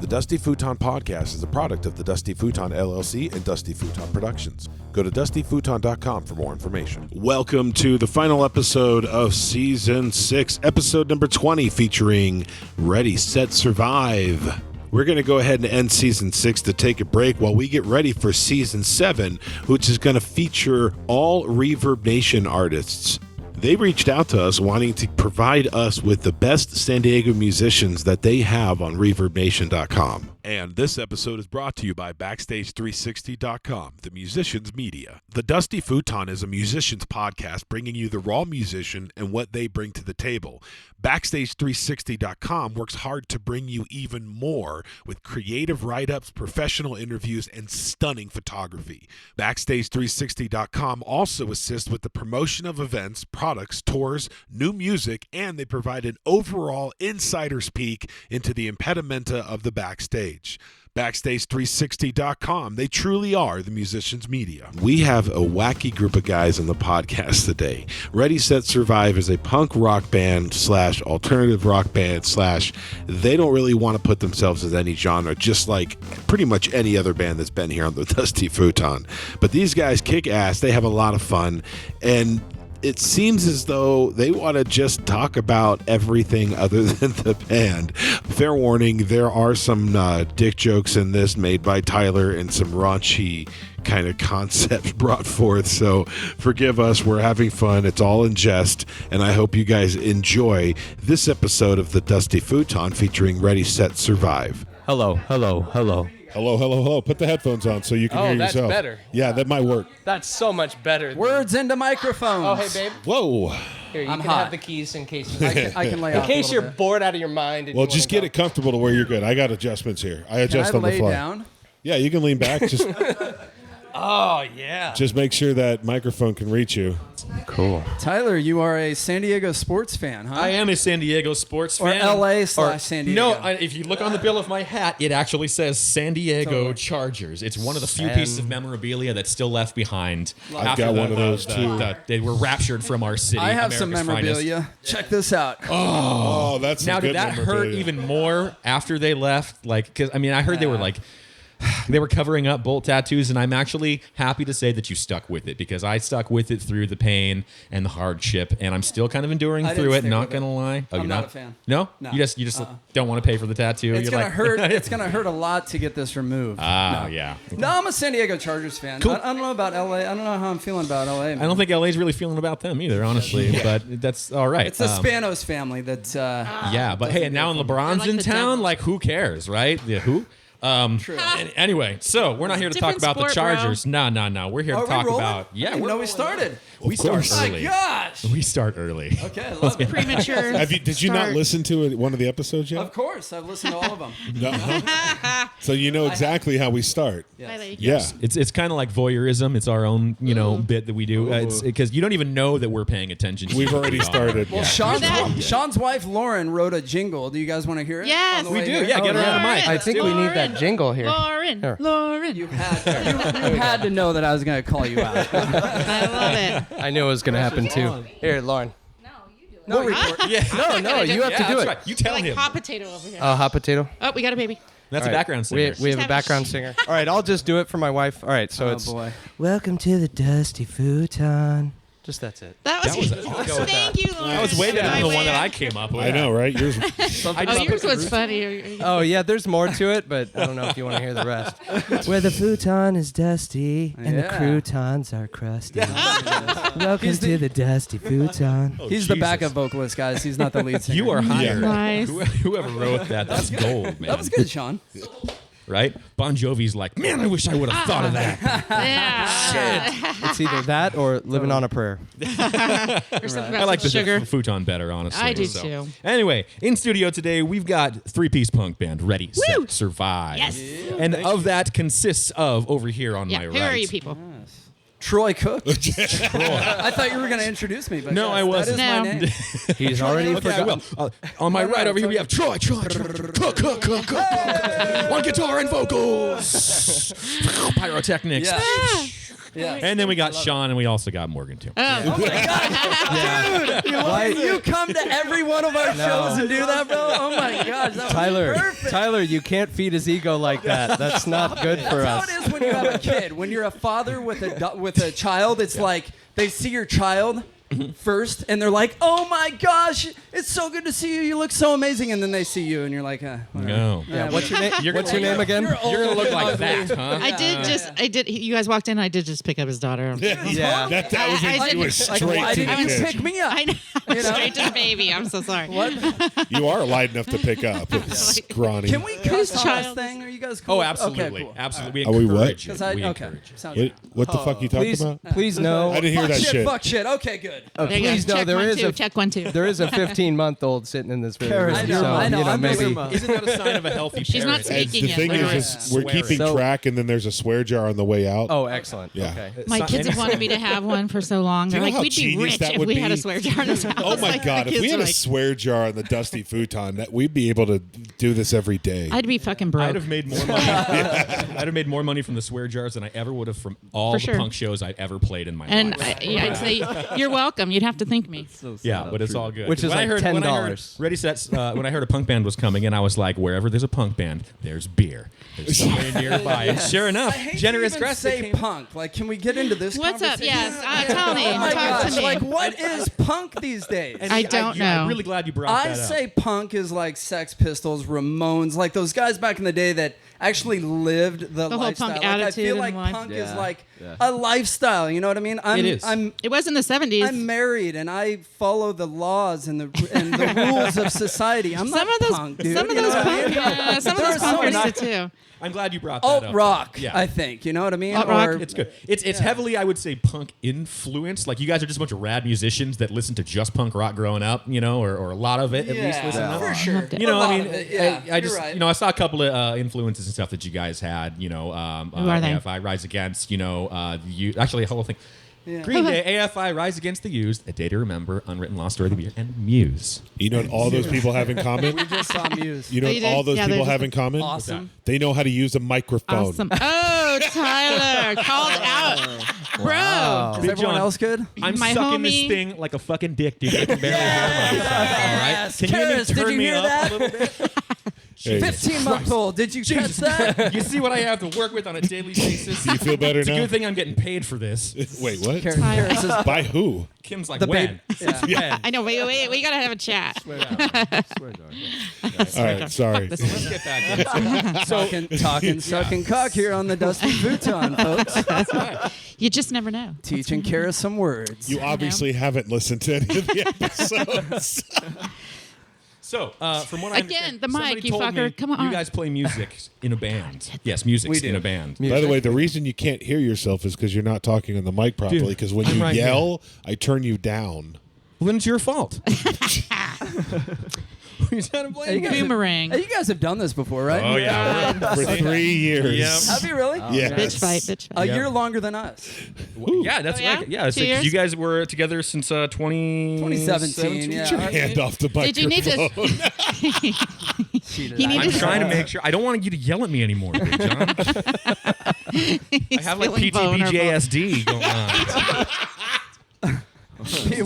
The Dusty Futon Podcast is a product of the Dusty Futon LLC and Dusty Futon Productions. Go to dustyfuton.com for more information. Welcome to the final episode of Season 6, episode number 20, featuring Ready, Set, Survive. We're going to go ahead and end Season 6 to take a break while we get ready for Season 7, which is going to feature all ReverbNation artists. They reached out to us wanting to provide us with the best San Diego musicians that they have on ReverbNation.com. And this episode is brought to you by Backstage360.com, the musician's media. The Dusty Futon is a musician's podcast bringing you the raw musician and what they bring to the table. Backstage360.com works hard to bring you even more with creative write-ups, professional interviews, and stunning photography. Backstage360.com also assists with the promotion of events, products, tours, new music, and they provide an overall insider's peek into the impedimenta of the backstage. Backstage360.com. They truly are the musician's media. We have a wacky group of guys on the podcast today. Ready, Set, Survive is a punk rock band / alternative rock band / they don't really want to put themselves as any genre, just like pretty much any other band that's been here on the Dusty Futon. But these guys kick ass. They have a lot of fun, and it seems as though they want to just talk about everything other than the band. Fair warning, there are some dick jokes in this made by Tyler and some raunchy kind of concepts brought forth. So forgive us. We're having fun. It's all in jest. And I hope you guys enjoy this episode of the Dusty Futon featuring Ready, Set, Survive. Hello. Hello, hello, hello. Put the headphones on so you can hear yourself. Oh, that's better. Yeah, that might work. That's so much better. Words into microphones. Oh, hey, babe. Whoa. Here, you I'm can hot. have the keys in case I can lay in off case a you're little bit. bored out of your mind. And Well, you just wanna get it comfortable to where you're good. I got adjustments here. I adjust Can I on the lay fly. down? Yeah, you can lean back. Just Oh, yeah. just make sure that microphone can reach you. Cool. Tyler, you are a San Diego sports fan, huh? I am a San Diego sports Or fan. LA/San Diego. No, if you look on the bill of my hat, it actually says San Diego Totally. Chargers. It's one of the few pieces of memorabilia that's still left behind. I've after got one of those, too. They were raptured from our city. I have some America's memorabilia. Check this out. Oh, that's some Now, good did that hurt memorabilia. even more after they left? Like, because I mean, I heard they were like. They were covering up bolt tattoos, and I'm actually happy to say that you stuck with it, because I stuck with it through the pain and the hardship, and I'm still kind of enduring I through didn't it. stick Not with it. gonna lie. Oh, I'm you're not a fan. No, No. You just don't want to pay for the tattoo. It's You're gonna like, hurt. It's gonna hurt a lot to get this removed. Yeah. No, I'm a San Diego Chargers fan. Cool. I don't know about LA. I don't know how I'm feeling about LA. I don't think LA's really feeling about them either, honestly. But that's all right. It's the Spanos family that. Yeah, but hey, now LeBron's like in the town. devil. Like, who cares, right? Yeah, who? True. Anyway, so we're not here to talk Different about the sport, bro. Chargers. No. We're here Are to we talk rolling? about. I didn't know we started. We start course. My early. gosh. We start early. Okay, I love it. Premature. Did you not start. listen to one of the episodes yet? Of course, I've listened to all of them. No. So you know exactly how we start. Hi, lady. Yeah. It's kind of like voyeurism. It's our own bit that we do. It's because you don't even know that we're paying attention. to We've you. already started. Well, Sean's wife Lauren wrote a jingle. Do you guys want to hear it? Yes. On the We way do. here? Yeah, get her on the mic. I think we need that jingle here. Lauren. You had to know that I was going to call you out. I love it. I knew it was going to happen too. Here, Lauren. We'll record. Yeah. No, you have to do that's it. right. You tell Like him. hot potato over here. Oh, hot potato. Oh, we got a baby. That's All a right. background singer. We have a have a background singer. All right, I'll just do it for my wife. All right, so Oh, it's boy. Welcome to the Dusty Futon. Just that's it. That was Thank you, Lauren. That was way better than the My one that way. I came up with. I know, right? Yours. Oh, yours was funny. Oh, yeah, there's more to it, but I don't know if you want to hear the rest. Where the futon is dusty and the Yeah. croutons are crusty. Welcome He's the- to the Dusty Futon. He's the Jesus. backup vocalist, guys. He's not the lead singer. You are hired. Nice. Whoever wrote that's gold, man. That was good, Sean. Right? Bon Jovi's like, man, I wish I would have thought of that. Yeah. It's either that or living on a prayer. Or something I about like some the sugar. futon better, honestly. I do too. Anyway, in studio today, we've got three-piece punk band, Ready, Woo! Set, Survive. Yes. And of that consists of, over here on Yeah. my Who right. are you people? Troy Cook. I thought you were going to introduce me, but No, yes, I wasn't. That No. is my name. He's already Okay, I will. On my right over here, we have Troy. Cook. On guitar and vocals. Pyrotechnics. Yeah. Yeah. And then we got Sean, and we also got Morgan too. Oh. Why you come to every one of our shows and do that, bro? Oh my gosh, that was perfect. Tyler, you can't feed his ego like that. That's not good for That's us. how it is when you have a kid. When you're a father with a child, it's like they see your child first, and they're like, "Oh my gosh, it's so good to see you. You look so amazing." And then they see you, and you're like, whatever. No. Yeah, what's your name? You're What's gonna- your name again? You're You're gonna look like ugly. that, huh? I did. You guys walked in. I did just pick up his daughter. Yeah. That was I you were did- straight Why to didn't the you pitch. pick me up? I know. You know? Straight to the baby. I'm so sorry. What? You are light enough to pick up. Scrawny. Can we Whose cuss on this child thing? Are you guys cool? Oh, absolutely. Okay, cool. Absolutely. Are we what? encourage it. 'Cause I- We okay. encourage it. Sounds What, good. what the fuck you talking Please, about? please know. I didn't hear Fuck that shit, shit. fuck shit. Okay, good. There you go. Please know Check there one, is two. a Check 1, 2. there is a 15-month-old sitting in this room. I know, so, I know. You know, I'm maybe. just- Isn't that a sign of a healthy She's not parent? And speaking the thing yet. is, we're Swearing. keeping So- track, and then there's a swear jar on the way out. Oh, excellent. Yeah. Okay. My kids have wanted me to have one for so long. Do you They're know like, how we'd be genius rich that if would we had a be? swear jar in this house. Oh my Like, God! the If we kids had are a like, swear jar on the dusty futon, that we'd be able to do this every day. I'd be fucking broke. I'd have made more money. I'd have made more money from the swear jars than I ever would have from all For the sure. punk shows I'd ever played in my and life. I'd say, you're welcome. You'd have to thank me. Yeah, but it's all good. Which is When I like heard- when I heard $10. Ready Set. When I heard a punk band was coming in, I was like, wherever there's a punk band, there's beer. There's somewhere nearby. And sure enough, I hate Generous to even Grass say came. punk. Like, can we get into this What's up? conversation? Yes. Tell me. Oh my Talk gosh, to me. like, what is punk these days? And I don't know. I'm really glad you brought I that up. say punk is like Sex Pistols, Ramones, like those guys back in the day that actually lived the whole lifestyle. punk Like, I attitude feel in like life. punk is Yeah. like a lifestyle. You know what I mean? It is. It was in the 70s. I'm married and I follow the laws and the rules of society. I'm some not of those, punk, dude. some of You know those what I mean? punk, yeah, some of There those are some punkers not- did too. I'm glad you brought that alt up. rock. Yeah. I think. You know what I mean? Alt rock. Or- It's good. It's heavily, I would say, punk influenced. Like you guys are just a bunch of rad musicians that listen to just punk rock growing up, you know, or a lot of it at least. Listen up. for sure. You know, A lot I mean, of it, yeah, I just, you're right. you know, I saw a couple of influences and stuff that you guys had. You know, Who are they? AFI Rise Against. You know, actually a whole thing. Green Day, AFI Rise Against the Used, A Day to Remember, Unwritten Lost Story of the Year, and Muse. You know what all those people have in common? We just saw Muse. You know Oh, what you did? all those Yeah, people they're have just in common? Awesome. They know how to use a microphone. Awesome. Oh, Tyler, called out. Bro. Is Big everyone John. else good? I'm My sucking this homie- thing like a fucking dick, dude. I can barely hear myself. All right, Yes. can you Karis, maybe did turn you me hear up that? a little bit? Hey, 15-month-old. Did you catch that? You see what I have to work with on a daily basis? do you feel better It's a now? good thing I'm getting paid for this. Wait, what? Karis is By who? Kim's like, the when? babe. Yeah. I know. Wait. We gotta have a chat. All right, sorry. Let's get back into it. So, Talking, sucking cock here on the Dusty Futon, folks. You just never know. Teaching Karis some words. You obviously haven't listened to any of the episodes. from what I Again, understand, the mic, somebody you told fucker. me Come on. You guys play music in a band. Yes, music's We do. in a band. By the way, the reason you can't hear yourself is because you're not talking on the mic properly. Because when I'm you right yell, I turn you down. Well, then it's your fault. You're trying to blame me. Boomerang. Hey, you guys have done this before, right? Oh, yeah. For 3 years. Yep. Have you really? Yes. Bitch fight. Bitch A fight. year longer than us. Yeah, that's Oh, yeah? right. Yeah, 2 so years? you guys were together since 2017, yeah. Put your hand off the microphone. Did you need to? He I'm needed trying to make sure. I don't want you to yell at me anymore, Big John. I have like feeling vulnerable. PTBJSD going on.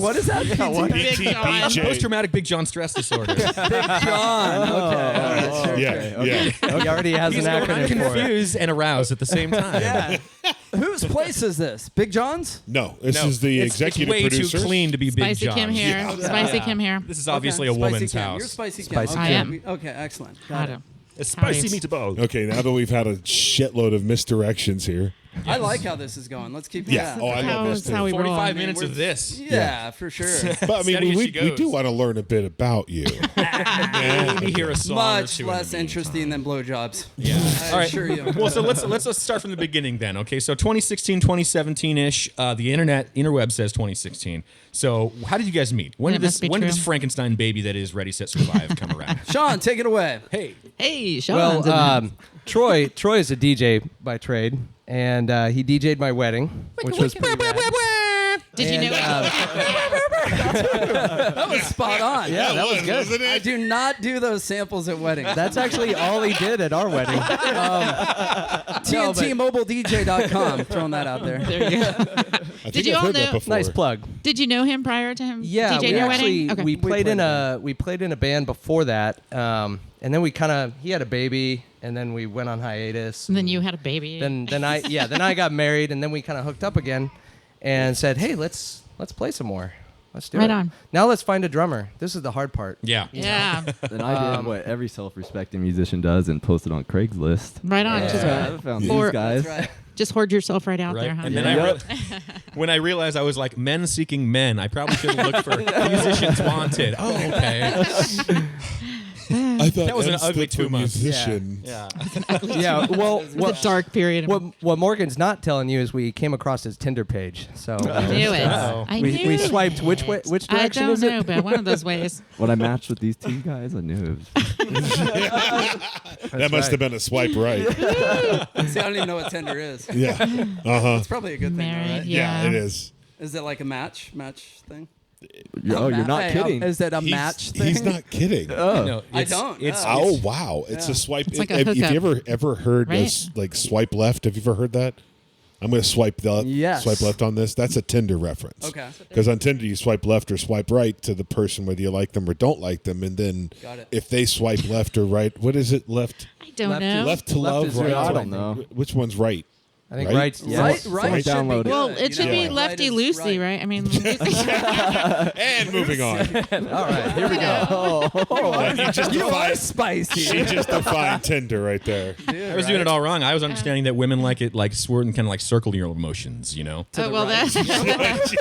What is that? Big John. Post-traumatic Big John stress disorder. Big John. Okay. Yeah. He already has He's an I'm acronym for it. confused and aroused at the same time. Yeah. Whose place is this? Big John's? No, this No, is the it's executive way producer. too clean to be Big Spicy John. Kim here. Spicy Kim here. This is obviously Okay. a Spicy woman's Kim. house. You're Spicy Kim. Spicy Okay. Kim. I am. Okay, excellent. I Got it. know. It's spicy Howdy. meatballs. Okay, now that we've had a shitload of misdirections here. I like how this is going. Let's keep Yeah. that. Oh, I love this That's how too. we roll. 45 minutes of this. Yeah, for sure. But I mean, Steady as we she goes. do want to learn a bit about you. Maybe hear a song or Much two in the less meantime. interesting than blowjobs. Yeah. I All right. assure you. Well, so let's start from the beginning then. Okay. So 2016, 2017-ish. The interweb says 2016. So how did you guys meet? When It did must be this true. Frankenstein baby that is Ready Set Survive come around? Sean, take it away. Hey. Hey, Sean. Well, Troy is a DJ by trade, and he DJ'd my wedding, which was pretty rad. Did you know? That was spot on. Yeah, that was good. Wasn't I it? do not do those samples at weddings. That's actually all he did at our wedding. TNTMobiledJ.com. Throwing that out there. There you go. I think you I've all heard that know- before. Nice plug. Did you know him prior to him Yeah, DJing we your actually wedding? Okay. we played in a band before that, and then he had a baby, and then we went on hiatus. And then you had a baby. then I got married, and then we kind of hooked up again, and said, hey, let's play some more. Let's do it. Right on. Now let's find a drummer. This is the hard part. Yeah. yeah. Then I did what every self-respecting musician does and posted on Craigslist. Right on. Yeah. Just, I found Or- these guys. That's right. just hoard yourself right out Right. there, huh? And then when I realized I was like men seeking men, I probably should have looked for musicians wanted. Oh, okay. I thought That was an M ugly stood for 2 months. musician. Yeah. Yeah. Well, The dark period. what Morgan's not telling you is we came across his Tinder page. So I knew it. Uh-oh. I knew we it. swiped which I direction don't is know, it? but one of those ways. When I matched with these two guys, I knew it was. That must have been a swipe right. See, I don't even know what Tinder is. Yeah. Uh-huh. It's probably a good thing, though, Married, right? Yeah, yeah. it is. Is it like a match thing? Oh, you're not Hey, kidding. Is it a match thing? He's not kidding. No, I it's- don't. It's, no. Oh wow! It's Yeah. a swipe. It's like a Have you hookup. ever heard Right? this like swipe left? Have you ever heard that? I'm going to swipe Yes. swipe left on this. That's a Tinder reference. Okay. Because on Tinder you swipe left or swipe right to the person whether you like them or don't like them, and then Got it. if they swipe left or right, what is it? Left, I don't Left know. left to Left love, is right? right, to- I don't know. Which one's right? I think Right? right. Yeah. Right Someone should be download it. good, Well, you it should know? be Right lefty is loosey, right? I mean, And moving on. All right, here we go. You just You are defined, spicy. she just defined Tinder right there. I was doing it all wrong. I was understanding that women like it like squirt and kind of like circle your emotions, you know? oh, well, right. that's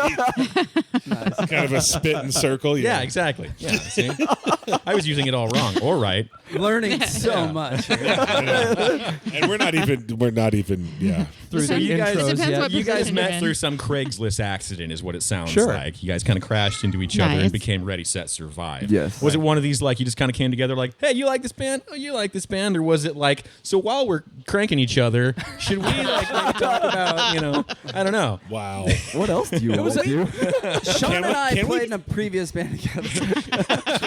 Kind of a spit and circle. Yeah, exactly. Yeah, see? I was using it all wrong or right. Learning so much. And we're not even. Yeah. Through the It intros, depends yeah. what You guys position you're met in. through some Craigslist accident, is what it sounds Sure. like. You guys kind of crashed into each other Nice. and became ready, set, survive. Yes. Was it one of these like you just kind of came together like, hey, you like this band? Oh, you like this band? Or was it like, so while we're cranking each other, should we like maybe talk about, you know, I don't know. Wow. What else do you want to do? Sean Can and we- I can we- played in a previous band together.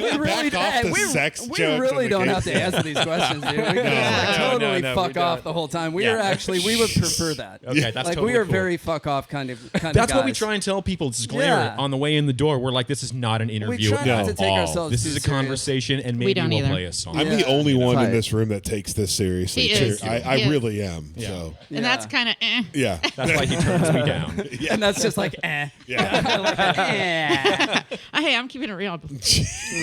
we back off the sex we jokes really and the don't gay have to stuff? answer these questions, dude. We can just no, totally no, fuck we off don't. the whole time. We Yeah. are actually, we would prefer that. Okay, that's like totally we are cool. very fuck off kind of That's what we guys. try and tell people. Disclaimer Yeah. on the way in the door. We're like, this is not an interview try not to at take all. ourselves This too is a serious. conversation, and maybe don't we'll either. play a song. I'm the Yeah. only one in Right. this room that takes this seriously. He too. is. I Yeah. really am. Yeah. So And that's kind of yeah. That's why he turns me down. And that's just like, Yeah. hey, I'm keeping it real.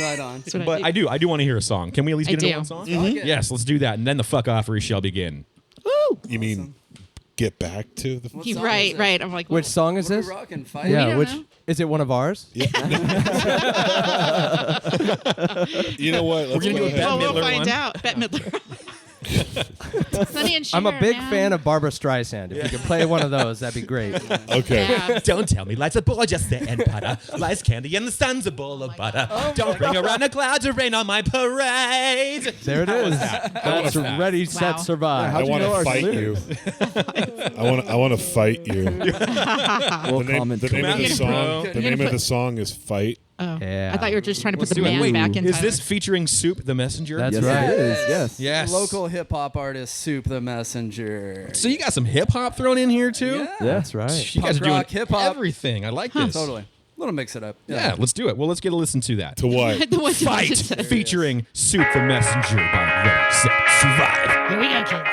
right on. That's what I But do. I do want to hear a song. Can we at least I get into do. one song? Mhm. Yes, let's do that, and then the fuck offery shall begin. You mean get back to the? What song Right, is it? right. I'm like, Which song is What are this? we rocking? Fight? Yeah, don't which know. is it? One of ours? You know what? Let's gonna go do a ahead. Bette well, we'll Midler find one. out. Bette Midler. Sonny and Cher, I'm a big man. fan of Barbara Streisand. If you could play one of those, that'd be great. Okay. Yeah. Don't tell me life's a ball just sit and putter. Life's candy and the sun's a bowl of butter. Don't bring around a cloud to rain on my parade. There it is. That's that? ready, set, Wow. survive. I How'd you want know to our fight you. I want to fight you. We'll The name, comment. the name of the You're song. gonna The put- name of the song is "Fight." Oh. Yeah. I thought you were just trying to put the do it. man Wait, back in. Is Tyler. this featuring Soup the Messenger? That's Yes, right. it is. Yes. Yes. Local hip hop artist Soup the Messenger. So you got some hip hop thrown in here too? Yeah. That's right. You guys Punk are doing rock, hip-hop. everything. I like this. Totally. A little mix it up. Yeah, let's do it. Well, let's get a listen to that. To what? The one you Fight just said. featuring Soup the Messenger by Ready, Set, Survive. Here we go, kids.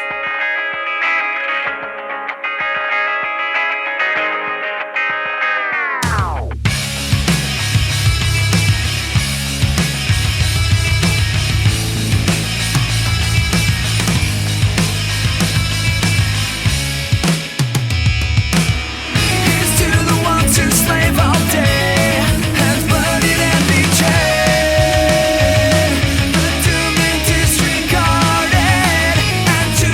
Here's to the ones who slave all day, hands bloodied and betrayed, the doomed and disregarded, and to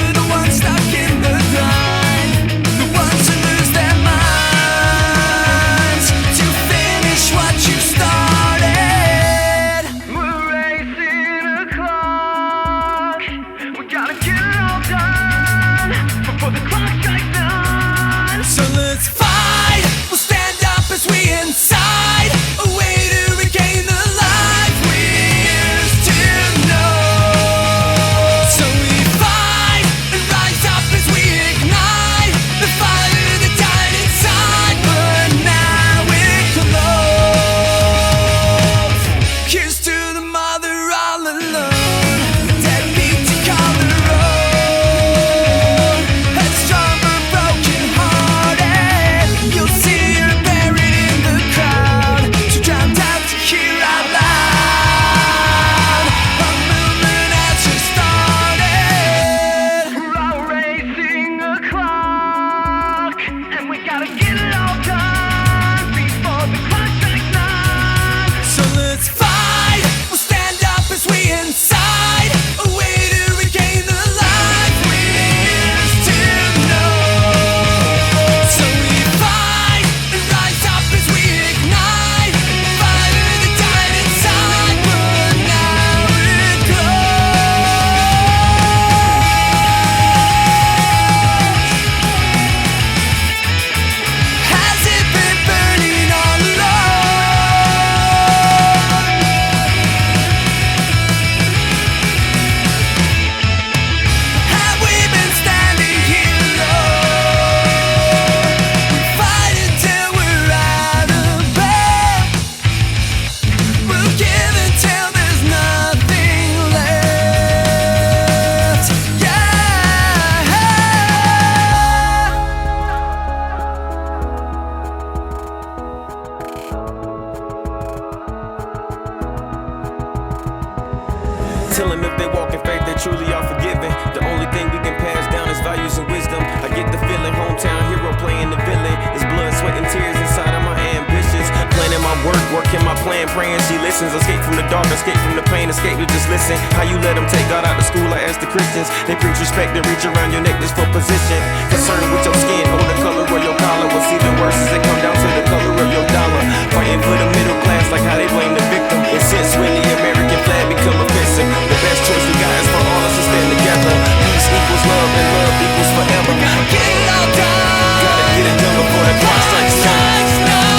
plan, praying she listens. Escape from the dark, escape from the pain, escape to just listen. How you let them take God out of school? I ask the Christians. They preach respect, they reach around your neck just for position. Concerned with your skin or the color of your collar. What's even worse is they come down to the color of your dollar. Fighting for the middle class like how they blame the victim. And since when the American flag become offensive, the best choice we got is for all us to stand together. Peace equals love and love equals forever. Get it all done. Gotta get it done before the clock strikes now.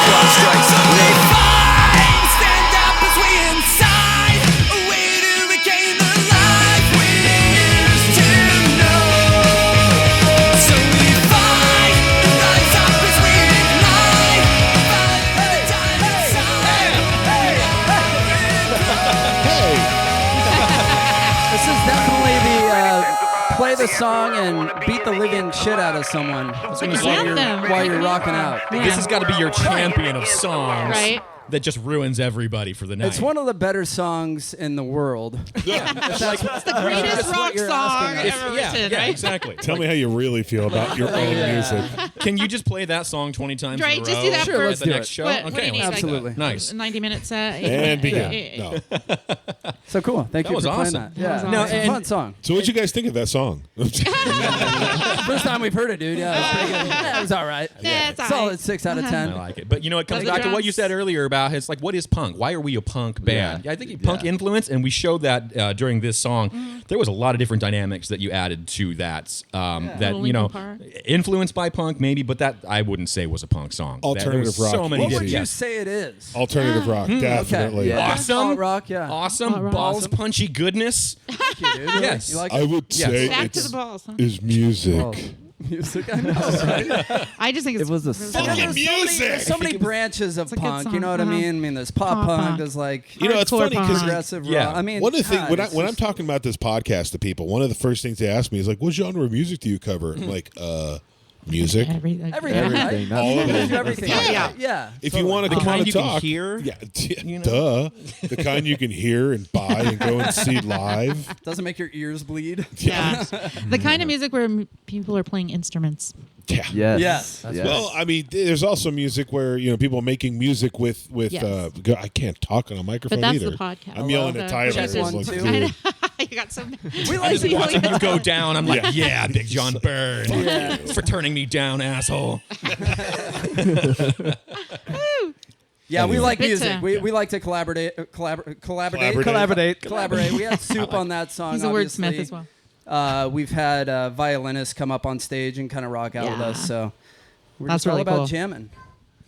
Clock strikes now. Stand up as we inside. A way to regain the life we used to know. So we fight and rise up as we ignite. Fight for the time inside. This is definitely the play the song and beat the living shit out of someone It's like an anthem. while you're rocking out. Yeah. This has got to be your champion of songs Right. that just ruins everybody for the night. It's one of the better songs in the world. It's the greatest rock you're song asking. ever yeah, written, yeah, right? exactly. Tell me how you really feel about your own music. Can you just play that song 20 times Right, in a just row do that Sure, for let's at the do next it. show? What do Okay, you need, let's do absolutely. that. Nice. 90 minutes. And begin. No. So cool. Thank That you was for playing awesome. that. Yeah, was No, it's a and- fun song. So what'd you guys think of that song? First time we've heard it, dude. Yeah, it was pretty good. Yeah, it was all right. Yeah, it's all Solid right. 6 out of I 10. like it. But you know, it comes Play the back to what you drums. said earlier about it's like, what is punk? Why are we a punk band? Yeah. I think punk influence, and we showed that during this song. There was a lot of different dynamics that you added to that. That Little you know, Linkin Park. influenced by punk, maybe, but that I wouldn't say was a punk song. Alternative there was rock. So many What would different. you Yes. say it is? Alternative rock, definitely. Yeah. Awesome. Alt rock, yeah. Awesome, All right. balls, Awesome. punchy goodness. Thank you, dude. Yes. You like I would Yes. say Back to it's the balls. Huh? is music. music? I know, right? I just think it's It was a really song. good. Fucking music. There's so many branches of a good punk. You song. know what I mean? I mean, there's pop punk. There's like You know, it's Hardcore funny because punk. progressive Yeah. rock. I mean, one of the things God, when I'm talking about this podcast to people, one of the first things they ask me is like, "What genre of music do you cover?" I'm like, music. everything, Everything. right? Not All of music. it. Everything. Yeah. Yeah. If you want to The come on kind and you can talk, hear, yeah, you know? duh, the kind you can hear and buy and go and see live. Doesn't make your ears bleed. Yeah. The kind of music where people are playing instruments. Yeah. Yes. Yes. Yes. Well, I mean, there's also music where people are making music with. Yes. I can't talk on a microphone But that's either. the podcast. I'm yelling at Tyler. Check It's one, like, two. dude. You got some. We I like just watching you go down. I'm like, Yeah. yeah, Big John Byrne, Yeah. for turning me down, asshole. Yeah, we like Good music. time. We like to collaborate. Collaborate. We had Soup on that song. He's a obviously. wordsmith as well. We've had violinists come up on stage and kind of rock out with Yeah. us. So we're That's just all really about cool. jamming.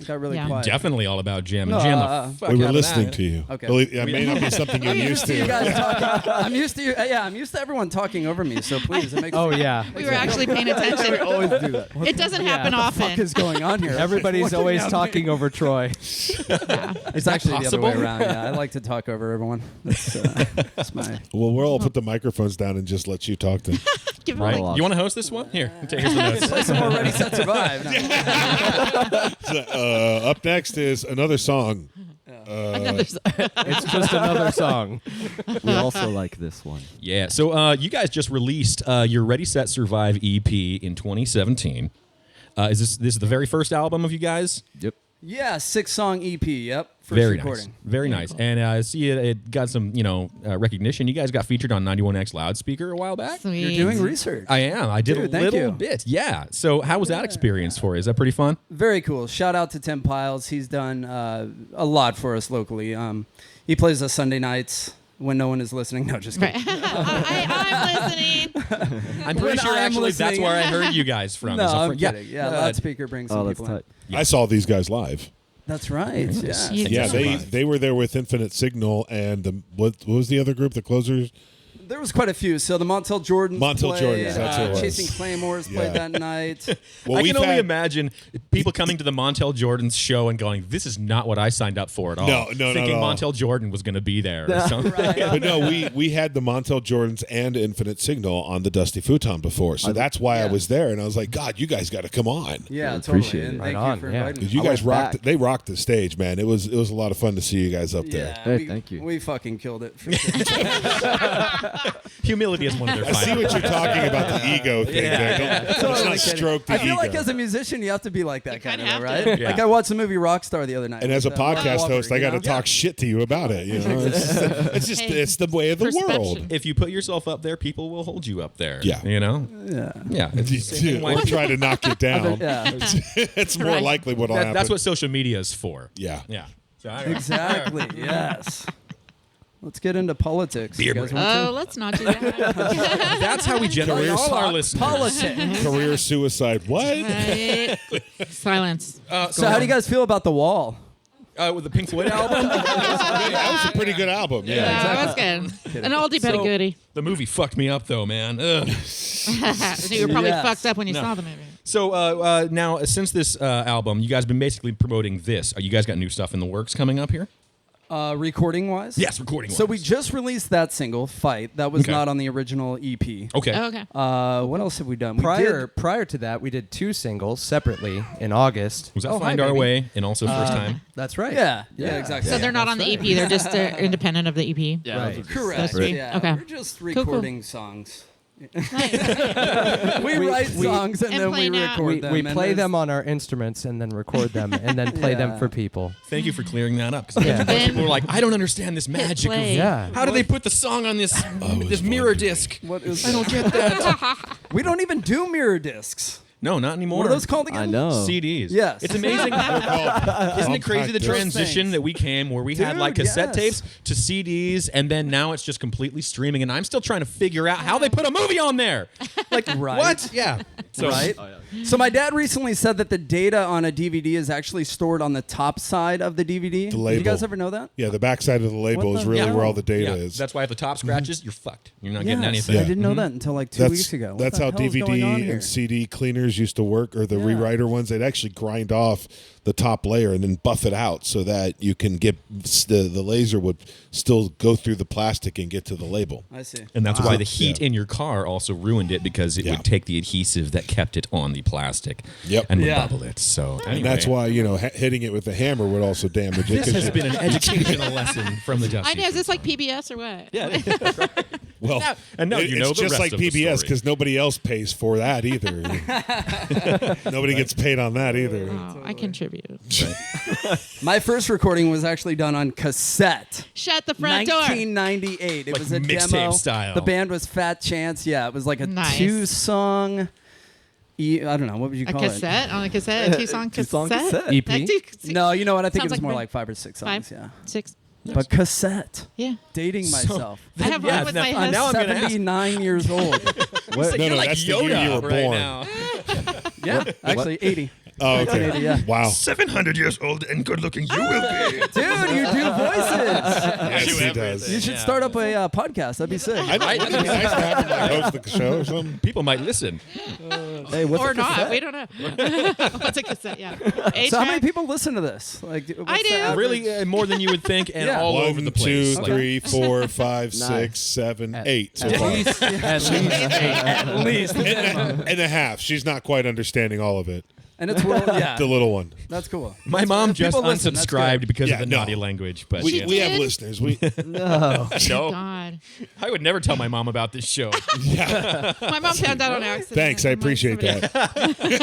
It got really Yeah. quiet. Definitely all about jamming. No, Jam the fuck We were out of listening that. to you. Okay. Believe, it may not be something you're used You to. guys talking. I'm used to you. Yeah, I'm used to everyone talking over me. So please, it makes. Oh yeah. We were actually paying attention. Always do that. It doesn't happen What the fuck often. is going on here? Everybody's Looking always at me. talking over Troy. It's actually the other way possible? around. Yeah, I like to talk over everyone. That's my. Well, we'll all put the microphones down and just let you talk to. Give him Right? like, You want to host this one? Here, here's the notes. Play some more Ready Set Survive. No. So, up next is another song. another song. It's just another song. We also like this one. Yeah. So you guys just released your Ready Set Survive EP in 2017. Is this is the very first album of you guys? Yep. Yeah, 6-song EP. Yep, first Very recording. nice. Very nice. And I see it got some recognition. You guys got featured on 91X loudspeaker a while back. Sweet. You're doing research. I am. I did Dude, a thank little you. bit. Yeah. So how was that experience for you? Is that pretty fun? Very cool. Shout out to Tim Piles. He's done a lot for us locally. He plays us Sunday nights when no one is listening. No, just kidding. Right. I'm listening. I'm pretty When sure I am actually that's listening. where I heard you guys from. No, Is that I'm from- kidding. Yeah, Good. loudspeaker brings some Oh, that's people in. tight. I saw these guys live. That's right. Yeah. Sweet. Yeah, Survive. they were there with Infinite Signal and the what was the other group? The Closers. There was quite a few. So the Montel Jordans Montel played, Jordans, that's who it was. Chasing Claymores Yeah. played that night. Well, I we've can only had- imagine people coming to the Montel Jordan's show and going, "This is not what I signed up for at all." No, not thinking at all. Montel Jordan was going to be there or something. But no, we had the Montel Jordans and Infinite Signal on the Dusty Futon before, so that's why I was there. And I was like, God, you guys got to come on. Yeah, Yeah, totally. appreciate And it. thank Right on, you for yeah. inviting Because me. you guys went rocked. back. They rocked the stage, man. It was a lot of fun to see you guys up there. Yeah, Hey, we, thank you. We fucking killed it. For sure. Humility is one of their I see five. what you're talking about, the ego thing there. Let's not stroke the I feel ego. like as a musician, you have to be like that kind kinda of, have right? to. Yeah. Like I watched the movie Rockstar the other night. and as a with, Mark podcast Wahlberg, host, I you got to know? talk shit to you about it. You know, it's Hey, the way of the perception. world. If you put yourself up there, people will hold you up there. Yeah. You know? Yeah. Yeah. It's the same thing Or why- try to knock it down. Yeah. It's more Right. likely what'll happen. That's what social media is for. Yeah. Yeah. So, Exactly. Yes. Let's get into politics. Beer You guys break. want to? Oh, let's not do that. That's how we generate Career all our Talk listeners. Politics. Career suicide. What? Right. Silence. So how do you guys feel about The Wall? With the Pink Floyd album? That was a pretty good album. Yeah. Yeah, that's good. An oldie but a goodie. The movie fucked me up, though, man. Ugh. You were probably Yes. fucked up when you saw the movie. So now, since this album, you guys been basically promoting this. You guys got new stuff in the works coming up here? Recording wise? Yes, recording. So we just released that single, Fight. That was Okay. not on the original EP. Okay. Oh, okay. What else have we done? We Prior to that, we did 2 singles separately in August. Was that Oh, hi, Find Our baby. Way and also First Time? That's right. Yeah, exactly. So they're not on the EP. They're just E independent of the EP. Yeah, Right. Correct. Right. Yeah. Okay. We're just cool. recording songs. Nice. We write songs and And then play we now. record them. We and play there's- them on our instruments and then record them and then play them Yeah. for people. Thank you for clearing that up. Because Yeah. people were like, I don't understand this magic of play. Yeah. how do they put the song on this this mirror disc? What is I don't get that. We don't even do mirror discs. No, not anymore. What are those called again? I know. CDs. Yes. It's amazing. Isn't it crazy the Compact transition things. that we came where we had Dude, like cassette yes. tapes to CDs and then now it's just completely streaming and I'm still trying to figure out how they put a movie on there. Like Right. what? Yeah. So Right? So my dad recently said that the data on a DVD is actually stored on the top side of the DVD. The Did you label. guys ever know that? Yeah, the backside of the label What is the really hell? where all the data yeah, is. that's why if the top scratches, you're fucked. You're not getting Yes. anything. I didn't know that until like 2 weeks ago. What That's the how hell is going DVD on here? and CD cleaners used to work, or the Yeah. rewriter ones. They'd actually grind off the top layer and then buff it out so that you can get the laser would still go through the plastic and get to the label. I see. And that's why the heat Yeah. in your car also ruined it because it Yeah. would take the adhesive that kept it on the plastic Yep. and would Yeah. bubble it. So And that's why hitting it with a hammer would also damage it. this has been an educational lesson from the Justice. I know. Is this like PBS or what? Yeah. well, and now you know it's the just rest like of the PBS story. because nobody else pays for that either. Nobody gets paid on that either. Oh, I contribute. My first recording was actually done on cassette. Shut the front door. 1998. It Like was a mixtape demo. style. The band was Fat Chance. Yeah, it was like a Nice. 2-song. I don't know. What would you A call it? cassette on a cassette, a 2-song cassette. Two-song cassette. EP? That two- No, you know what? I think Sounds it was like more my- like 5 or 6 songs. 5, Yeah, 6. but cassette. Yeah. Dating myself. I have Yeah, one with now- my now husband. I'm gonna ask- 79 years old. No, You're like that's the year Yoda you were right born. now. Yeah, actually 80. Oh, okay. 1980, yeah. Wow. 700 years old and good looking you will be. Dude, you do voices. Yes, he does. You should start up a podcast. That'd be sick. I know. Wouldn't it be nice to have him like host the show or something? People might listen. Hey, what's Or a not. cassette? We don't know. What's a cassette? Yeah. So how many people listen to this? Like, what's I the do. average? Really, more than you would think, and Yeah. all over the 1, place. 2, Like, 3, 4, 5, 6, 7, 8. So far. At least. And a half. She's not quite understanding all of it. And it's well, yeah. The little one. That's cool. my mom If just people listen, that's unsubscribed good. because Yeah, of the no. naughty language. But We, yeah. we have did? listeners. We No. no, God. I would never tell my mom about this show. My mom found out on accident. Thanks, I appreciate Somebody-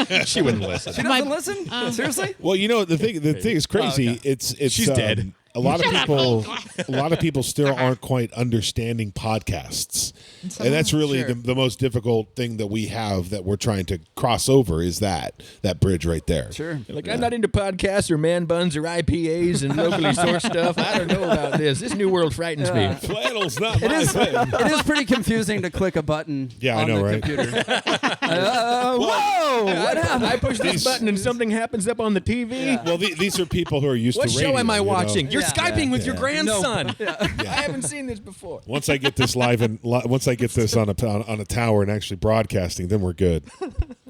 that. She wouldn't listen. She doesn't listen? Seriously? Well, the thing is crazy. okay. It's She's dead. A lot of people still aren't quite understanding podcasts, and that's really Sure. the most difficult thing that we have that we're trying to cross over is that bridge right there. Sure. Like, I'm not into podcasts or man buns or IPAs and locally sourced stuff. I don't know about this. This new world frightens me. Flannel's not It my is, thing. it is pretty confusing to click a button Yeah, I on know, the right? computer. Whoa! What happened? I push this button and something happens up on the TV. Well, these are people who are used What to show radio. am I you know? watching? You're Yeah. Skyping with your Yeah. grandson. I haven't seen this before. Once I get this once I get this on a tower and actually broadcasting, then we're good.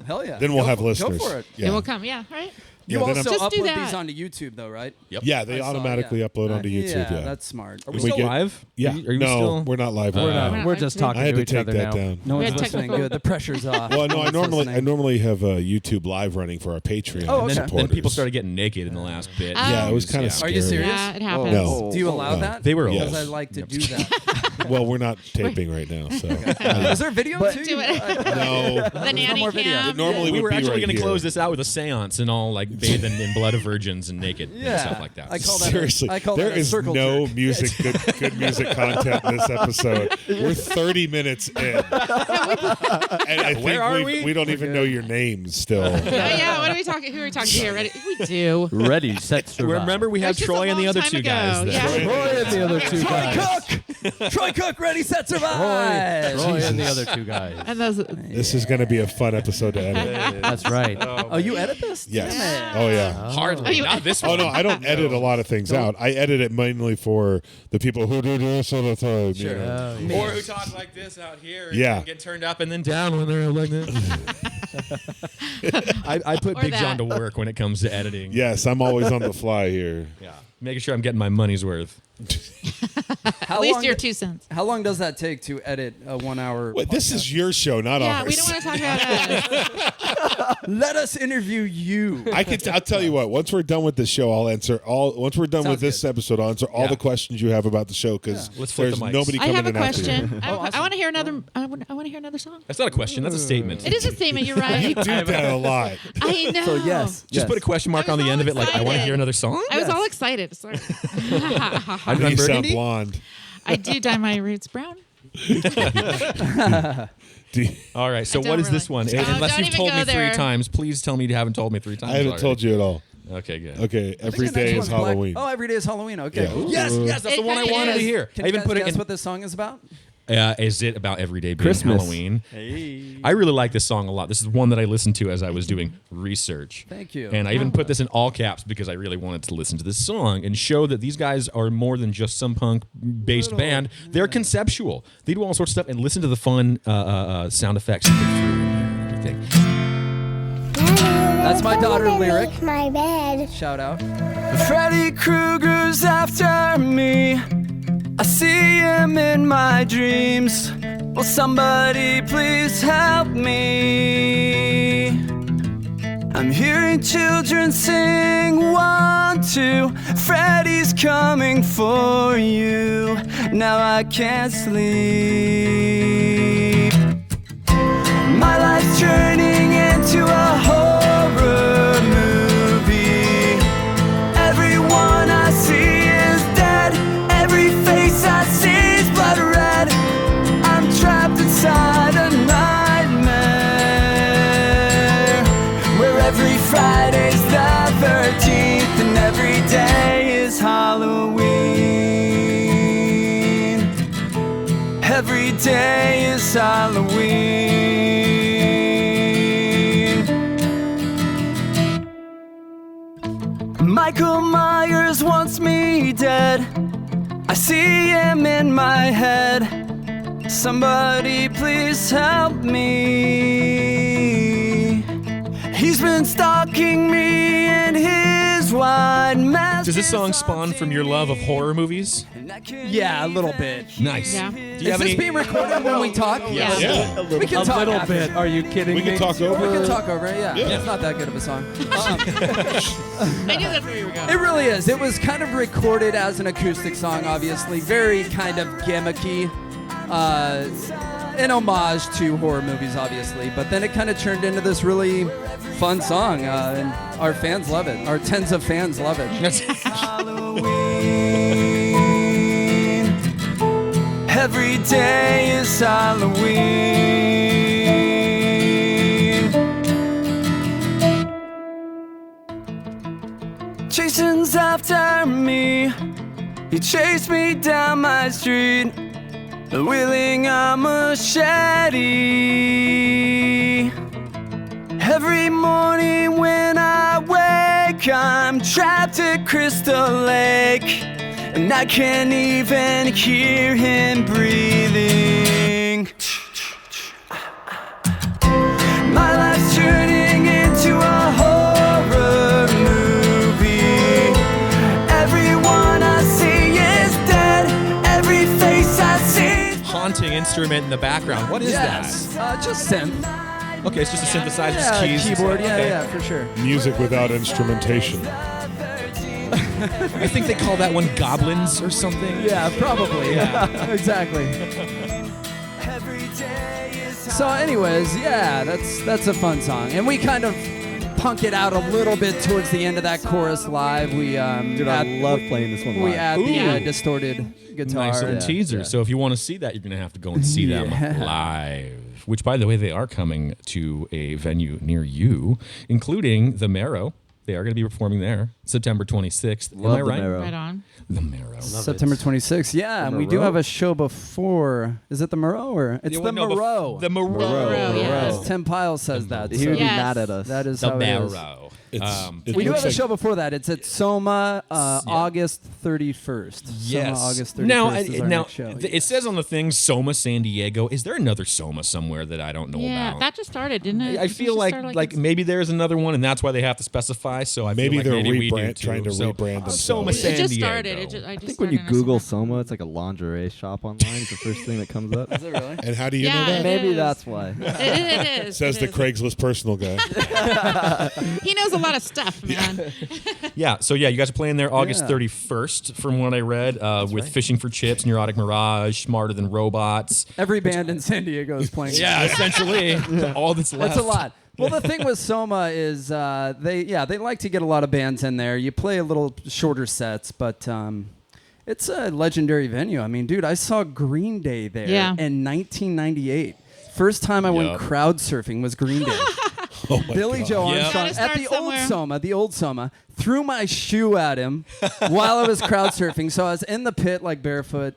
Hell yeah. Then we'll have Go listeners. for it. Yeah. It will come. Yeah. Right. You Yeah, then also Just do upload that. these onto YouTube, though, right? Yep. Yeah, they I saw, automatically yeah. upload onto YouTube. Yeah, That's smart. Are we We still get- live? Yeah. Are you no, still? we're not live. We're right now. not. We're just talking I had to to each take other that now. down. No one's Yeah, listening. technical. Good. The pressure's off. Well, no, I one's normally listening. have YouTube live running for our Patreon Oh, okay. supporters. Then people started getting naked in the last bit. Yeah, it was kind of Yeah. scary. Are you serious? Yeah, it happens. No. Do you allow No. that? They were Yes. Because I like to do that. Well, we're not taping right now, so Is there video too? Do it. no. The nanny more video. cam. It normally We would were be actually right going to here. close this out with a seance and all like bathing in blood of virgins and naked and Yeah. stuff like that. I call that Seriously, I call there that a is circle no jerk. music, good music content in this episode. We're 30 minutes in, and I think Where are we? we don't even know your names still. Yeah, what are we talking? Who are we talking to here? Ready? We do. Ready, set, survive. Remember, we had That's just Troy a and the long other time two ago. guys. Yeah. Troy and the other two guys. Cook! Troy Cook, ready, set, survive! Troy and the other two guys. And those. This is going to be a fun episode to edit. That's right. Oh, you edit this? Yes. Damn it. Oh yeah. Hardly. Not this Oh one. no, I don't edit a lot of things out. I edit it mainly for the people who do this all the time. Sure. You know? Or who talk like this out here. Yeah. And get turned up and then down when they're like this. I put Or Big John that. to work when it comes to editing. Yes, I'm always on the fly here. Yeah. Making sure I'm getting my money's worth. At least your 2 cents. How long does that take to edit a 1 hour? Wait, this is your show, not Yeah, ours. we don't want to talk about us. Let us interview you. I'll tell you what. Once we're done with this show, I'll answer all. Once we're done Sounds with this good. episode, I'll answer all Yeah. the questions you have about the show because Let's flip there's the mics. nobody I coming have a in after you. question. I awesome. want to hear another. I want to hear another song. That's not a question. That's a statement. It is a statement. You're right. You do that a lot. I know. So yes. Just put a question mark I was on the end all of it, like, I want to excited. hear another song. I was all excited. Sorry. I'm You sound Burgundy. blonde. I do dye my roots brown. Do you- All right. So I what don't is this really- one? Oh, Unless don't you've even told go me 3 there. times, please tell me you haven't told me 3 times. I haven't told you at all. Okay, good. Okay, I think every the day next is one's Black- Halloween. Oh, every day is Halloween. Okay. Yeah. Yes, that's It the one I kinda wanted to is. hear. Can I you even guys put it guess in. what this song is about? Is it about every day being Christmas. Halloween? I really like this song a lot. This is one that I listened to as I was doing research. Thank you. And I even put this in all caps because I really wanted to listen to this song and show that these guys are more than just some punk-based band. They're conceptual. They do all sorts of stuff. And listen to the fun sound effects and everything. That's my daughter lyric. Make my bed. Shout out. Freddy Krueger's after me. I see him in my dreams. Will somebody please help me? I'm hearing children sing 1, 2. Freddy's coming for you. Now I can't sleep. My life's turning into a horror movie. Everyone I see is dead. Every face I see is blood red. I'm trapped inside a nightmare where every Friday's the 13th and every day is Halloween. Every day is Halloween. Michael Myers wants me dead. I see him in my head. Somebody please help me. He's been stalking me in his wide mask. Does this song spawn from your love of horror movies? Yeah, a little bit. Nice. Yeah. Do you Is have this any? being recorded when we talk? Yeah. Yeah. We can talk little after. bit. Are you kidding We me? can talk over. We can talk over it, yeah. Yeah. It's not that good of a song. I knew that's where you were going. It really is. It was kind of recorded as an acoustic song, obviously. Very kind of gimmicky. An homage to horror movies, obviously. But then it kind of turned into this really fun song. And our fans love it. Our tens of fans love it. Halloween. Every day is Halloween. Jason's after me. He chased me down my street, wielding a machete. Every morning when I wake, I'm trapped at Crystal Lake, and I can't even hear him breathing. My life's turning into a horror grunting instrument in the background. What is Yes. Just synth. that? Okay, it's just a synthesizer, just Yeah, keys. keyboard. Okay. Yeah, for sure. Music without instrumentation. I think they call that one goblins or something. Yeah, probably. Yeah, exactly. So, anyways, yeah, that's a fun song, and we kind of punk it out a little bit towards the end of that chorus live. We Dude, I love playing this one live. we add the Ooh. distorted guitar. Nice little Yeah, teaser. yeah. So if you want to see that, you're going to have to go and see them Yeah. live. Which, by the way, they are coming to a venue near you, including the Marrow. They are going to be performing there September 26th. Love Am I the right? Marrow. Right on. The Marrow. September 26th. Yeah, and we do Moreau? have a show before. Is it the Moreau or it's Yeah, the well, no, Moreau? The Moreau. Moreau, yes. As Tim Pyle says that. He would so be Yes. mad at us. that is The how it is. Marrow. It We do looks have a like- show before that. It's at Soma, August 31st. Yes. Soma, August 31st Now, is our now next show. it says on the thing Soma, San Diego. Is there another Soma somewhere that I don't know Yeah, about? that just started, didn't it? I It feel just like started like it's- maybe there's another one, and that's why they have to specify. So I Maybe feel like they're maybe we do rebrand- too. trying to So, rebrand Soma, themselves. San it just Diego. started. I think when you Google Soma, it's like a lingerie shop online. It's the first thing that comes up. Is it really? And how do you know Yeah, that? it Maybe is. that's why. It is. Says it the is. Craigslist personal guy. He knows a lot of stuff, man. Yeah, so yeah, you guys are playing there August Yeah. 31st, from what I read, with Fishing for Chips, Neurotic Mirage, Smarter Than Robots. Every band in San Diego is playing. Yeah, essentially, all that's left. That's a lot. Well, the thing with Soma is they like to get a lot of bands in there. You play a little shorter sets, but it's a legendary venue. I mean, dude, I saw Green Day there Yeah. in 1998. First time I went Yup. crowd surfing was Green Day. Oh my Billy God. Joe Yep. Armstrong Gotta at start the old Soma, threw my shoe at him while I was crowd surfing. So I was in the pit like barefoot.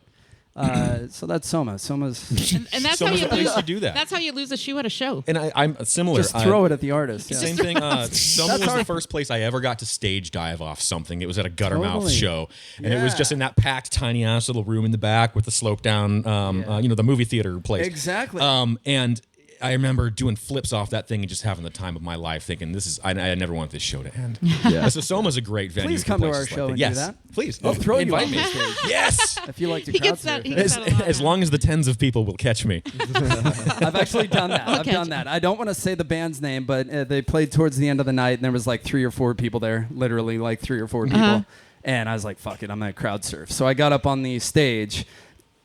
So that's Soma. Soma's And that's Soma's how the you place lose. to do that. That's how you lose a shoe at a show. And I'm similar. just throw it at the artist. Yeah. Same thing. Soma was hard. the first place I ever got to stage dive off something. It was at a Guttermouth Totally. show, and it was Yeah. just in that packed, tiny ass little room in the back with the slope down, the movie theater place. Exactly. And I remember doing flips off that thing and just having the time of my life, thinking this is. I never want this show to end. Yeah. So Soma's a great venue. Please for come to our places show like and yes, do that. Please. I'll throw you Invite off me. the stage. Yes. If you like to He crowd gets that. surf. He gets that a lot. As long as the tens of people will catch me. I've actually done that. I've catch done that. I don't want to say the band's name, but they played towards the end of the night, and there was like 3 or 4 people there, literally like 3 or 4 people. And I was like, fuck it, I'm going to crowd surf. So I got up on the stage,